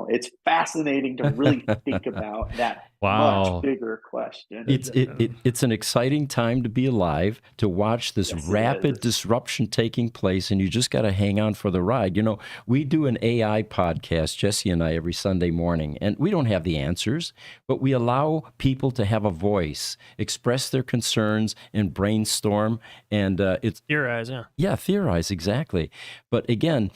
Speaker 4: it's fascinating to really think about that much bigger question.
Speaker 1: It's an exciting time to be alive, to watch this rapid disruption taking place, and you just got to hang on for the ride. We do an AI podcast, Jesse and I, every Sunday morning, and we don't have the answers, but we allow people to have a voice, express their concerns, and brainstorm. And it's
Speaker 3: theorize,
Speaker 1: theorize, exactly. But again,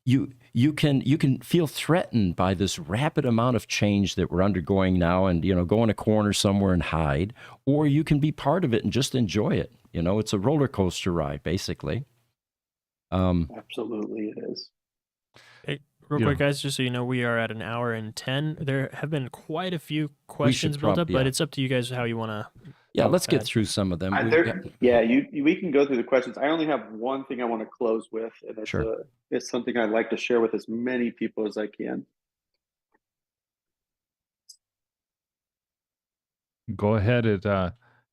Speaker 1: you can feel threatened by this rapid amount of change that we're undergoing now, and go in a corner somewhere and hide, or you can be part of it and just enjoy it. It's a roller coaster ride, basically.
Speaker 4: Absolutely, it is.
Speaker 3: Hey, real quick, guys, just so you know, we are at 1 hour and 10. There have been quite a few questions built up, but it's up to you guys how you want to.
Speaker 1: Yeah, let's get through some of them.
Speaker 4: We can go through the questions. I only have one thing I want to close with, and it's something I'd like to share with as many people as I can.
Speaker 2: Go ahead.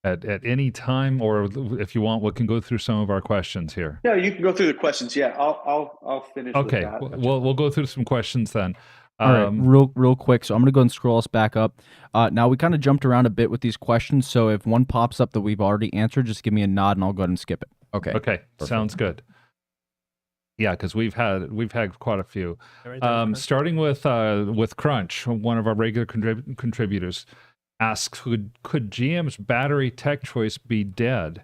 Speaker 2: at any time, or if you want, we can go through some of our questions here.
Speaker 4: Yeah, you can go through the questions. Yeah, I'll finish
Speaker 2: Okay,
Speaker 4: with that.
Speaker 2: we'll go through some questions then.
Speaker 5: All right, real quick. So I'm gonna go and scroll us back up. Now we kind of jumped around a bit with these questions. So if one pops up that we've already answered, just give me a nod and I'll go ahead and skip it.
Speaker 1: Okay.
Speaker 2: Okay, sounds good. Yeah, because we've had quite a few.
Speaker 3: Right there,
Speaker 2: Starting with Crunch, one of our regular contributors, asks, could GM's battery tech choice be a dead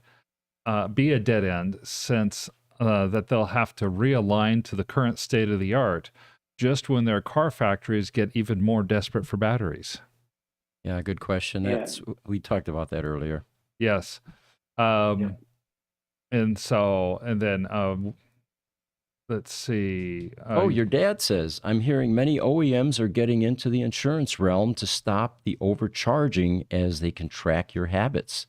Speaker 2: end, since that they'll have to realign to the current state of the art just when their car factories get even more desperate for batteries?
Speaker 1: Yeah, good question.
Speaker 4: Yeah.
Speaker 1: We talked about that earlier.
Speaker 2: Yes. And then let's see.
Speaker 1: Your dad says, I'm hearing many OEMs are getting into the insurance realm to stop the overcharging as they can track your habits.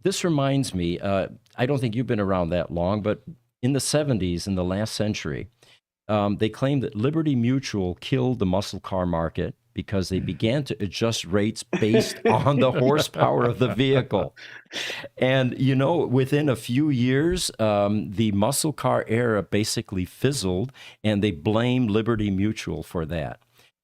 Speaker 1: This reminds me, I don't think you've been around that long, but in the 70s, in the last century, they claimed that Liberty Mutual killed the muscle car market because they began to adjust rates based on the horsepower of the vehicle. And, within a few years, the muscle car era basically fizzled, and they blamed Liberty Mutual for that.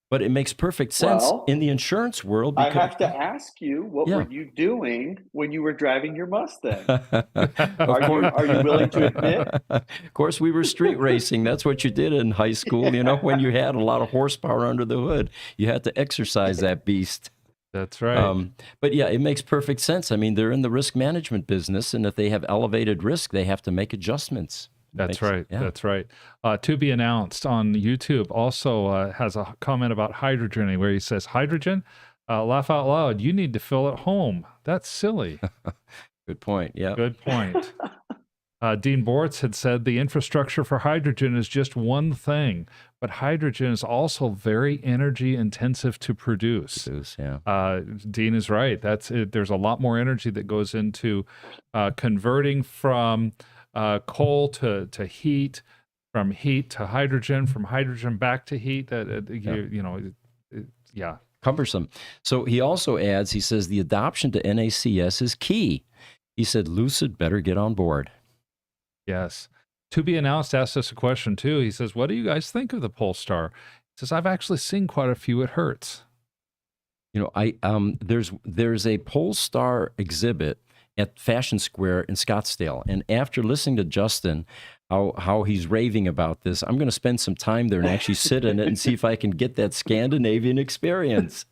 Speaker 1: But it makes perfect sense in the insurance world.
Speaker 4: I have to ask you, what were you doing when you were driving your Mustang? Are you willing to admit?
Speaker 1: Of course, we were street racing. That's what you did in high school. When you had a lot of horsepower under the hood, you had to exercise that beast.
Speaker 2: That's right.
Speaker 1: But yeah, it makes perfect sense. I mean, they're in the risk management business, and if they have elevated risk, they have to make adjustments.
Speaker 2: That's right. That's right. To be announced on YouTube also has a comment about hydrogen, where he says, hydrogen, laugh out loud, you need to fill at home. That's silly.
Speaker 1: Good point. Yeah.
Speaker 2: Good point. Dean Bortz had said the infrastructure for hydrogen is just one thing, but hydrogen is also very energy intensive to produce. Dean is right. There's a lot more energy that goes into converting from coal to heat, from heat to hydrogen, from hydrogen back to heat.
Speaker 1: Cumbersome. So he also adds, he says, the adoption to NACS is key. He said, Lucid better get on board.
Speaker 2: Yes. To be announced asked us a question too. He says, what do you guys think of the Polestar? He says, I've actually seen quite a few at Hertz.
Speaker 1: There's a Polestar exhibit at Fashion Square in Scottsdale. And after listening to Justin, how he's raving about this, I'm going to spend some time there and actually sit in it and see if I can get that Scandinavian experience.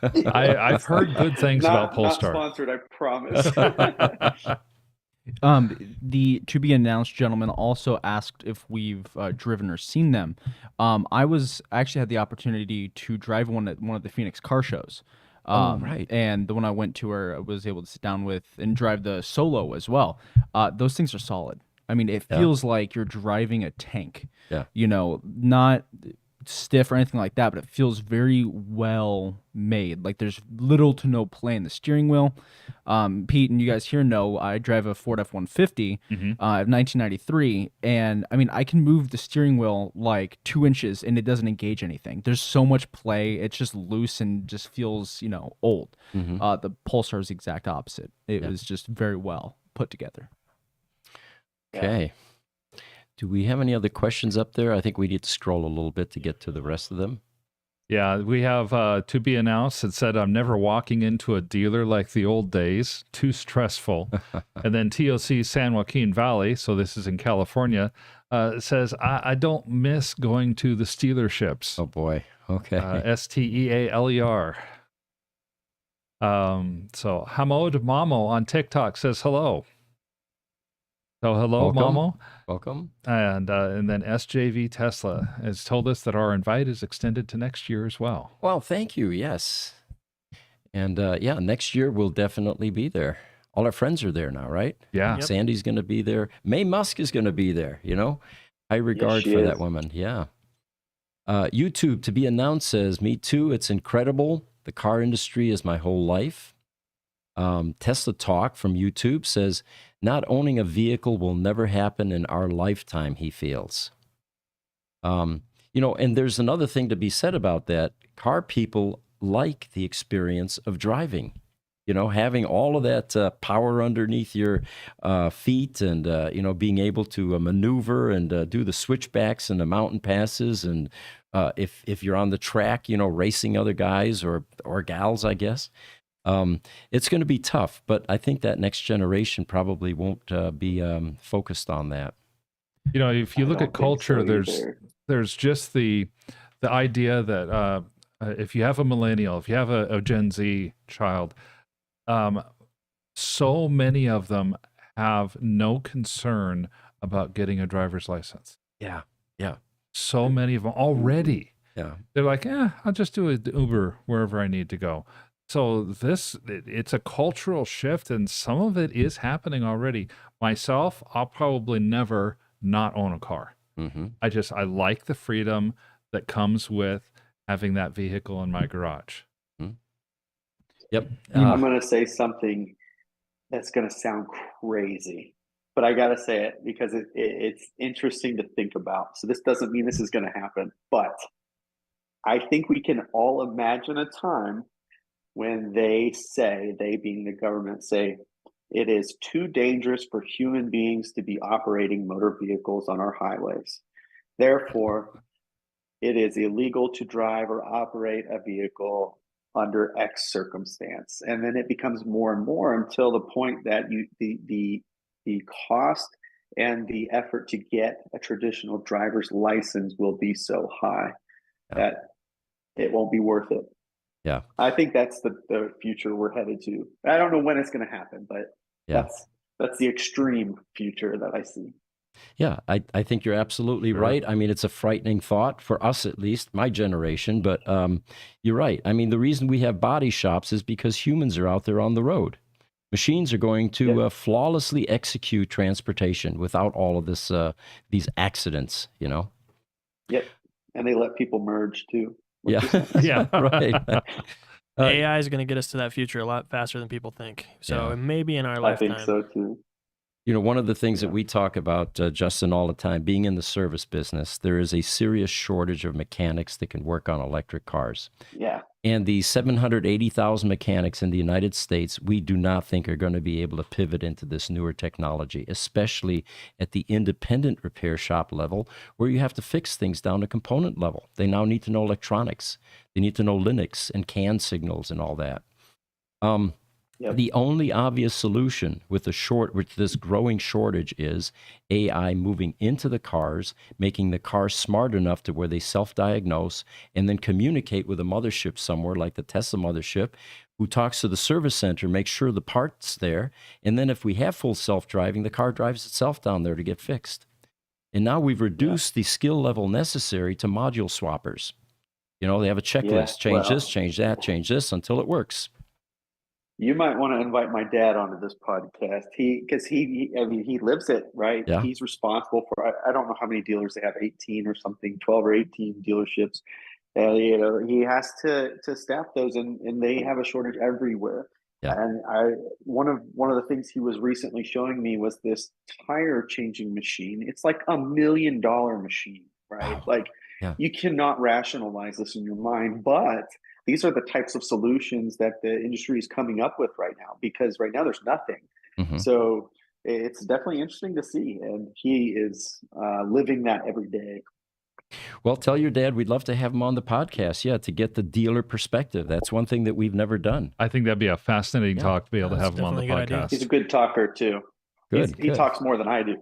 Speaker 2: I've heard good things about Polestar.
Speaker 4: Not sponsored, I promise.
Speaker 5: The to be announced gentleman also asked if we've driven or seen them. I actually had the opportunity to drive one at one of the Phoenix car shows.
Speaker 1: Right.
Speaker 5: And the one I went to, where I was able to sit down with and drive the Solo as well. Those things are solid. I mean, it feels like you're driving a tank.
Speaker 1: Yeah.
Speaker 5: Not stiff or anything like that, but it feels very well made. Like there's little to no play in the steering wheel. Pete and you guys here know I drive a Ford F-150 of 1993, and I mean I can move the steering wheel like 2 inches and it doesn't engage anything. There's so much play. It's just loose and just feels old. The Pulsar is the exact opposite. It was just very well put together.
Speaker 1: Okay. Do we have any other questions up there? I think we need to scroll a little bit to get to the rest of them.
Speaker 2: Yeah, we have to be announced. It said, I'm never walking into a dealer like the old days. Too stressful. And then TOC San Joaquin Valley, so this is in California, says, I don't miss going to the Steelerships.
Speaker 1: Oh, boy. Okay.
Speaker 2: Stealer. So Hamod Mamo on TikTok says hello. So hello,
Speaker 1: Welcome.
Speaker 2: Mamo.
Speaker 1: Welcome.
Speaker 2: And then SJV Tesla has told us that our invite is extended to next year as well.
Speaker 1: Well, thank you. Yes. And next year we'll definitely be there. All our friends are there now, right?
Speaker 2: Yeah.
Speaker 3: Yep.
Speaker 1: Sandy's going to be there. Mae Musk is going to be there. High regard for that woman. Yeah. YouTube to be announced says, me too. It's incredible. The car industry is my whole life. Tesla Talk from YouTube says, not owning a vehicle will never happen in our lifetime, he feels. And there's another thing to be said about that. Car people like the experience of driving. You know, having all of that power underneath your feet, and you know, being able to maneuver and do the switchbacks and the mountain passes, and if you're on the track, you know, racing other guys or gals, I guess. It's going to be tough, but I think that next generation probably won't be focused on that.
Speaker 2: You know, if you look at culture, there's just the idea that if you have a millennial, if you have a Gen Z child, so many of them have no concern about getting a driver's license.
Speaker 1: Yeah.
Speaker 2: So many of them already.
Speaker 1: Yeah.
Speaker 2: They're like, I'll just do an Uber wherever I need to go. So it's a cultural shift, and some of it is happening already. Myself, I'll probably never not own a car.
Speaker 1: Mm-hmm.
Speaker 2: I like the freedom that comes with having that vehicle in my garage.
Speaker 1: Mm-hmm. Yep.
Speaker 4: I'm going to say something that's going to sound crazy, but I got to say it because it's interesting to think about. So this doesn't mean this is going to happen, but I think we can all imagine a time when they being the government, say it is too dangerous for human beings to be operating motor vehicles on our highways. Therefore, it is illegal to drive or operate a vehicle under X circumstance. And then it becomes more and more until the point that the cost and the effort to get a traditional driver's license will be so high that it won't be worth it.
Speaker 1: Yeah.
Speaker 4: I think that's the future we're headed to. I don't know when it's going to happen, but that's the extreme future that I see.
Speaker 1: Yeah, I think you're absolutely right. I mean, it's a frightening thought for us, at least, my generation, but you're right. I mean, the reason we have body shops is because humans are out there on the road. Machines are going to flawlessly execute transportation without all of this, these accidents, you know?
Speaker 4: Yep. And they let people merge too.
Speaker 1: Yeah, right.
Speaker 3: AI is going to get us to that future a lot faster than people think. So it may be in our lifetime.
Speaker 4: I think so too.
Speaker 1: You know, one of the things that we talk about, Justin, all the time, being in the service business, there is a serious shortage of mechanics that can work on electric cars.
Speaker 4: Yeah.
Speaker 1: And the 780,000 mechanics in the United States, we do not think are going to be able to pivot into this newer technology, especially at the independent repair shop level, where you have to fix things down to component level. They now need to know electronics. They need to know Linux and CAN signals and all that. The only obvious solution with this growing shortage is AI moving into the cars, making the cars smart enough to where they self-diagnose and then communicate with a mothership somewhere like the Tesla mothership, who talks to the service center, makes sure the part's there, and then if we have full self-driving, the car drives itself down there to get fixed. And now we've reduced the skill level necessary to module swappers. You know, they have a checklist, change this, change that, change this until it works.
Speaker 4: You might want to invite my dad onto this podcast. Because he lives it, right?
Speaker 1: Yeah.
Speaker 4: He's responsible for, I don't know how many dealers they have, 18 or something, 12 or 18 dealerships. You know, he has to staff those, and they have a shortage everywhere. Yeah. And one of the things he was recently showing me was this tire changing machine. It's like $1 million machine, right? Wow. Like you cannot rationalize this in your mind, but these are the types of solutions that the industry is coming up with right now, because right now there's nothing. Mm-hmm. So it's definitely interesting to see. And he is living that every day.
Speaker 1: Well, tell your dad we'd love to have him on the podcast, to get the dealer perspective. That's one thing that we've never done.
Speaker 2: I think that'd be a fascinating talk to be able to have him on the podcast.
Speaker 4: Idea. He's a good talker, too. He talks more than I do.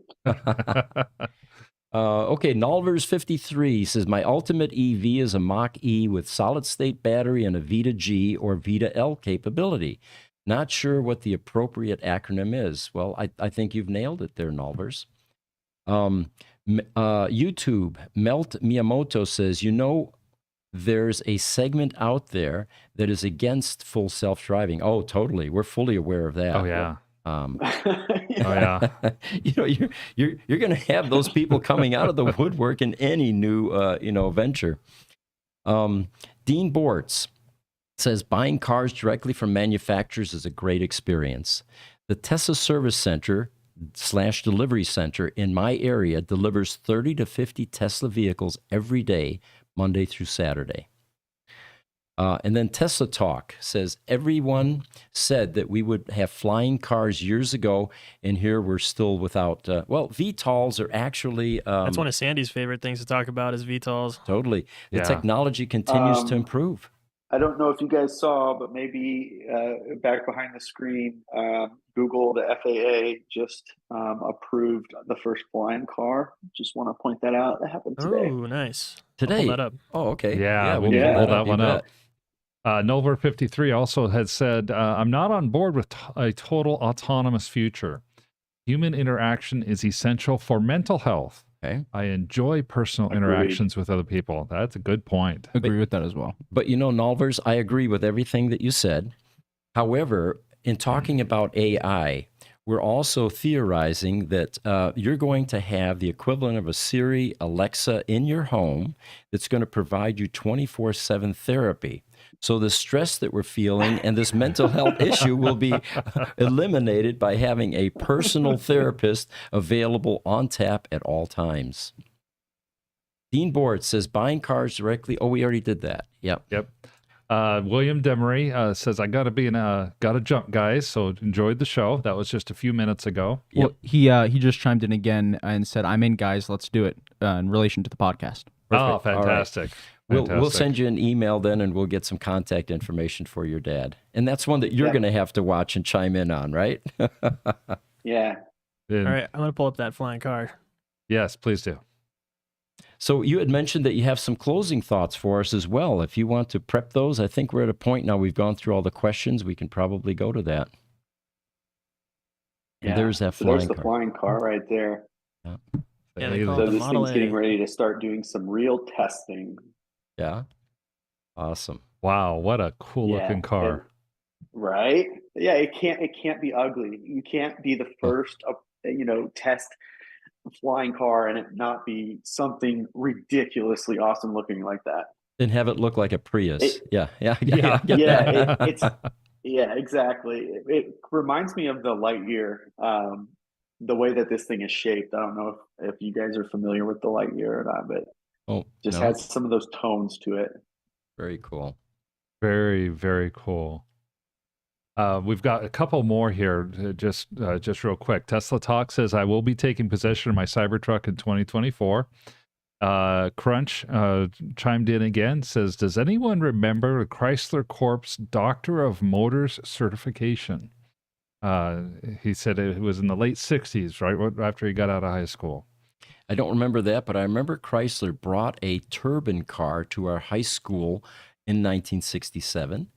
Speaker 1: Okay, Nalvers 53 says, my ultimate EV is a Mach-E with solid-state battery and a Vita G or Vita L capability. Not sure what the appropriate acronym is. Well, I think you've nailed it there, Nalvers. YouTube, Melt Miyamoto says, you know, there's a segment out there that is against full self-driving. Oh, totally. We're fully aware of that.
Speaker 2: Oh, yeah.
Speaker 1: You know, you're going to have those people coming out of the woodwork in any new venture. Dean Bortz says buying cars directly from manufacturers is a great experience. The Tesla Service Center / Delivery Center in my area delivers 30 to 50 Tesla vehicles every day, Monday through Saturday. And then Tesla Talk says, everyone said that we would have flying cars years ago, and here we're still without, VTOLs are actually...
Speaker 3: That's one of Sandy's favorite things to talk about is VTOLs.
Speaker 1: Totally. The
Speaker 2: Yeah.
Speaker 1: technology continues to improve.
Speaker 4: I don't know if you guys saw, but maybe back behind the screen, Google, the FAA just approved the first flying car. Just want to point that out. That happened today.
Speaker 3: Oh, nice.
Speaker 1: Today?
Speaker 3: I'll pull that up.
Speaker 1: Oh, okay.
Speaker 2: Yeah,
Speaker 1: we
Speaker 2: we'll
Speaker 1: can
Speaker 2: pull that
Speaker 1: you
Speaker 2: one up.
Speaker 1: bet.
Speaker 2: Nover53 also had said, I'm not on board with a total autonomous future. Human interaction is essential for mental health.
Speaker 1: Okay.
Speaker 2: I enjoy personal interactions with other people. That's a good point.
Speaker 5: Agree with that as well.
Speaker 1: But Nolvers, I agree with everything that you said. However, in talking about AI, we're also theorizing that you're going to have the equivalent of a Siri, Alexa in your home that's going to provide you 24/7 therapy. So the stress that we're feeling and this mental health issue will be eliminated by having a personal therapist available on tap at all times. Dean Board says buying cars directly. Oh, we already did that. Yep.
Speaker 2: William Demery says, I gotta jump, guys. So enjoyed the show. That was just a few minutes ago.
Speaker 5: Well, he just chimed in again and said, I'm in, guys. Let's do it in relation to the podcast.
Speaker 2: Oh,
Speaker 1: Perfect. All right.
Speaker 2: fantastic.
Speaker 1: We'll send you an email then, and we'll get some contact information for your dad. And that's one that you're going to have to watch and chime in on, right?
Speaker 4: Yeah.
Speaker 3: All right, I'm going to pull up that flying car.
Speaker 2: Yes, please do.
Speaker 1: So you had mentioned that you have some closing thoughts for us as well. If you want to prep those, I think we're at a point now we've gone through all the questions. We can probably go to that. And there's that flying
Speaker 4: car. There's the flying car right there.
Speaker 1: Yeah.
Speaker 3: They call
Speaker 4: So
Speaker 3: it the
Speaker 4: this
Speaker 3: Model
Speaker 4: thing's
Speaker 3: A.
Speaker 4: getting ready to start doing some real testing.
Speaker 1: Yeah. Awesome.
Speaker 2: Wow, what a cool looking car.
Speaker 4: Right? Yeah, it can't be ugly. You can't be the first test flying car and it not be something ridiculously awesome looking like that.
Speaker 1: And have it look like a Prius. Yeah,
Speaker 4: exactly. It reminds me of the Lightyear, the way that this thing is shaped. I don't know if you guys are familiar with the Lightyear or not, but has some of those tones to it.
Speaker 1: Very cool.
Speaker 2: Very, very cool. We've got a couple more here, just real quick. Tesla Talk says, I will be taking possession of my Cybertruck in 2024. Crunch chimed in again, says, does anyone remember the Chrysler Corp's Doctor of Motors certification? He said it was in the late 60s, right after he got out of high school.
Speaker 1: I don't remember that, but I remember Chrysler brought a turbine car to our high school in 1967,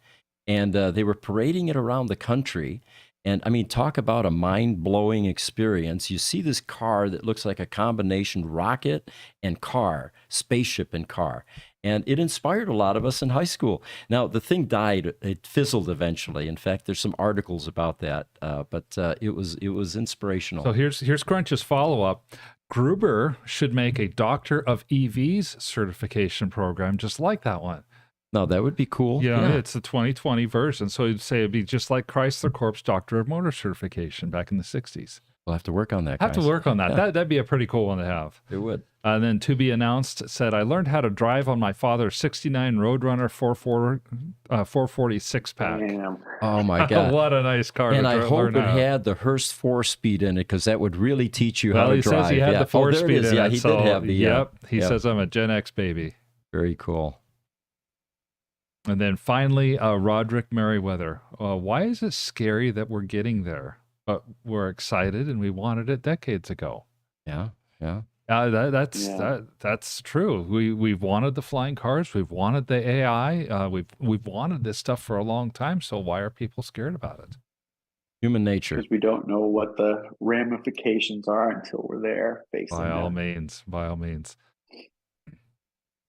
Speaker 1: and they were parading it around the country. And I mean, talk about a mind-blowing experience. You see this car that looks like a combination rocket and car, spaceship and car. And it inspired a lot of us in high school. Now, the thing died. It fizzled eventually. In fact, there's some articles about that, but it was inspirational.
Speaker 2: So here's Crunch's follow-up. Gruber should make a Doctor of EVs certification program just like that one.
Speaker 1: No, that would be cool.
Speaker 2: Yeah, it's the 2020 version. So you'd say it'd be just like Chrysler Corp's Doctor of Motor certification back in the 60s.
Speaker 1: We'll have to work on that.
Speaker 2: Have to work on that. Yeah. That'd be a pretty cool one to have.
Speaker 1: It would.
Speaker 2: And then to be announced said, I learned how to drive on my father's 69 Roadrunner 440 six-pack.
Speaker 1: Oh, my God.
Speaker 2: What a nice car.
Speaker 1: And I hope it had the Hurst 4-speed in it, because that would really teach you how to drive.
Speaker 2: He says he had the 4-speed in it.
Speaker 1: He did have the...
Speaker 2: Yep. He says I'm a Gen X baby.
Speaker 1: Very cool.
Speaker 2: And then finally, Roderick Merriweather. Why is it scary that we're getting there? But we're excited and we wanted it decades ago.
Speaker 1: Yeah.
Speaker 2: That's true. We've wanted the flying cars. We've wanted the AI. We've wanted this stuff for a long time. So why are people scared about it?
Speaker 1: Human nature.
Speaker 4: Because we don't know what the ramifications are until we're there facing them.
Speaker 2: By all means.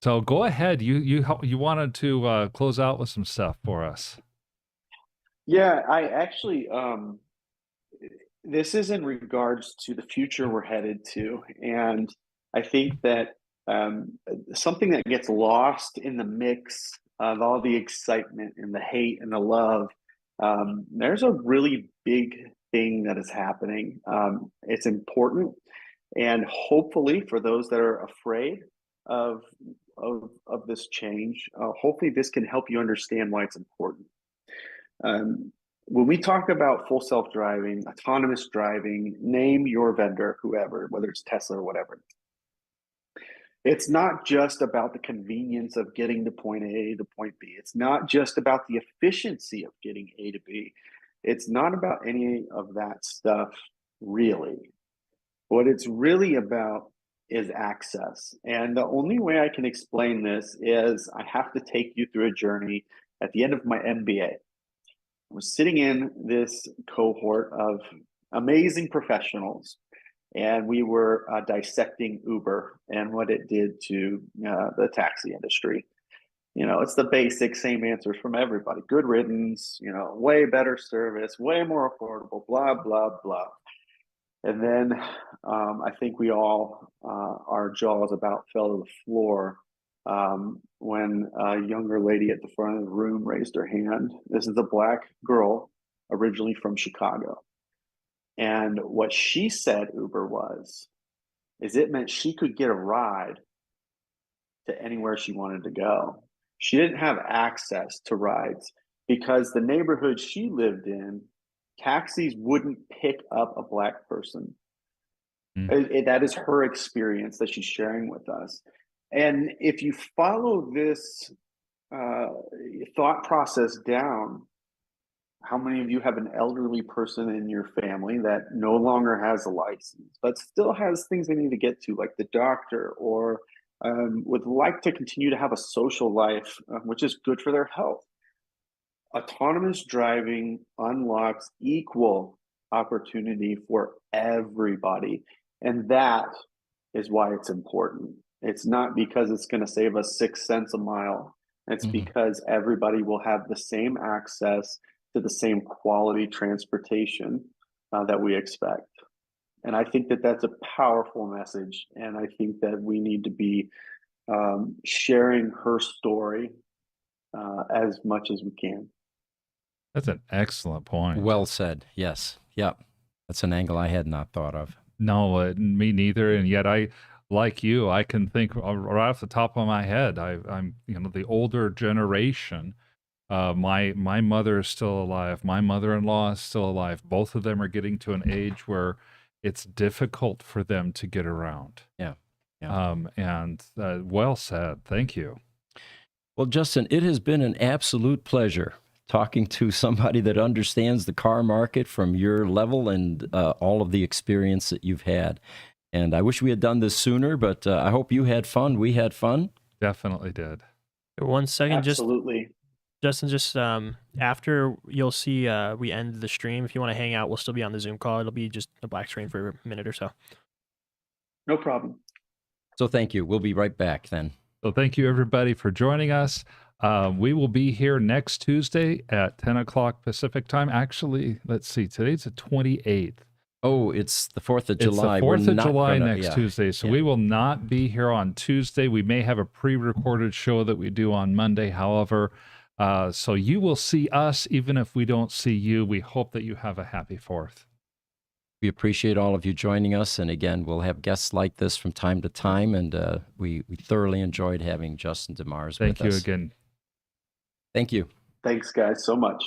Speaker 2: So go ahead. You wanted to close out with some stuff for us.
Speaker 4: Yeah, I actually, this is in regards to the future we're headed to. And I think that something that gets lost in the mix of all the excitement and the hate and the love, there's a really big thing that is happening. It's important. And hopefully for those that are afraid of of this change. Hopefully this can help you understand why it's important. When we talk about full self-driving, autonomous driving, name your vendor, whoever, whether it's Tesla or whatever. It's not just about the convenience of getting to point A to point B. It's not just about the efficiency of getting A to B. It's not about any of that stuff, really. What it's really about is access. And the only way I can explain this is I have to take you through a journey at the end of my MBA. I was sitting in this cohort of amazing professionals, and we were dissecting Uber and what it did to the taxi industry. You know, it's the basic same answers from everybody. Good riddance, you know, way better service, way more affordable, blah, blah, blah. And then I think we all, our jaws about fell to the floor when a younger lady at the front of the room raised her hand. This is a Black girl, originally from Chicago. And what she said Uber is it meant she could get a ride to anywhere she wanted to go. She didn't have access to rides because the neighborhood she lived in, taxis wouldn't pick up a Black person. That is her experience that she's sharing with us. And if you follow this thought process down, how many of you have an elderly person in your family that no longer has a license, but still has things they need to get to, like the doctor, or would like to continue to have a social life, which is good for their health? Autonomous driving unlocks equal opportunity for everybody. And that is why it's important. It's not because it's going to save us 6 cents a mile. It's because everybody will have the same access to the same quality transportation that we expect. And I think that that's a powerful message. And I think that we need to be sharing her story as much as we can.
Speaker 2: That's an excellent point.
Speaker 1: Well said. Yes. Yep. That's an angle I had not thought of.
Speaker 2: No, me neither. And yet I, like you, I can think right off the top of my head. I'm, you know, the older generation. My mother is still alive. My mother-in-law is still alive. Both of them are getting to an age where it's difficult for them to get around.
Speaker 1: Yeah.
Speaker 2: And well said. Thank you.
Speaker 1: Well, Justin, it has been an absolute pleasure talking to somebody that understands the car market from your level and all of the experience that you've had. And I wish we had done this sooner, but I hope you had fun. We had fun.
Speaker 2: Definitely did.
Speaker 3: 1 second.
Speaker 4: Absolutely.
Speaker 3: Justin, just after you'll see we end the stream. If you want to hang out, we'll still be on the Zoom call. It'll be just a black screen for a minute or so.
Speaker 4: No problem.
Speaker 1: So thank you. We'll be right back then.
Speaker 2: So thank you, everybody, for joining us. We will be here next Tuesday at 10 o'clock Pacific time. Actually, let's see. Today's the 28th.
Speaker 1: Oh, it's the 4th of July.
Speaker 2: It's the 4th of July
Speaker 1: gonna,
Speaker 2: next Tuesday. So we will not be here on Tuesday. We may have a pre-recorded show that we do on Monday. However, so you will see us even if we don't see you. We hope that you have a happy 4th.
Speaker 1: We appreciate all of you joining us. And again, we'll have guests like this from time to time. And we thoroughly enjoyed having Justin DeMars with us.
Speaker 2: Thank you again.
Speaker 1: Thank you.
Speaker 4: Thanks, guys, so much.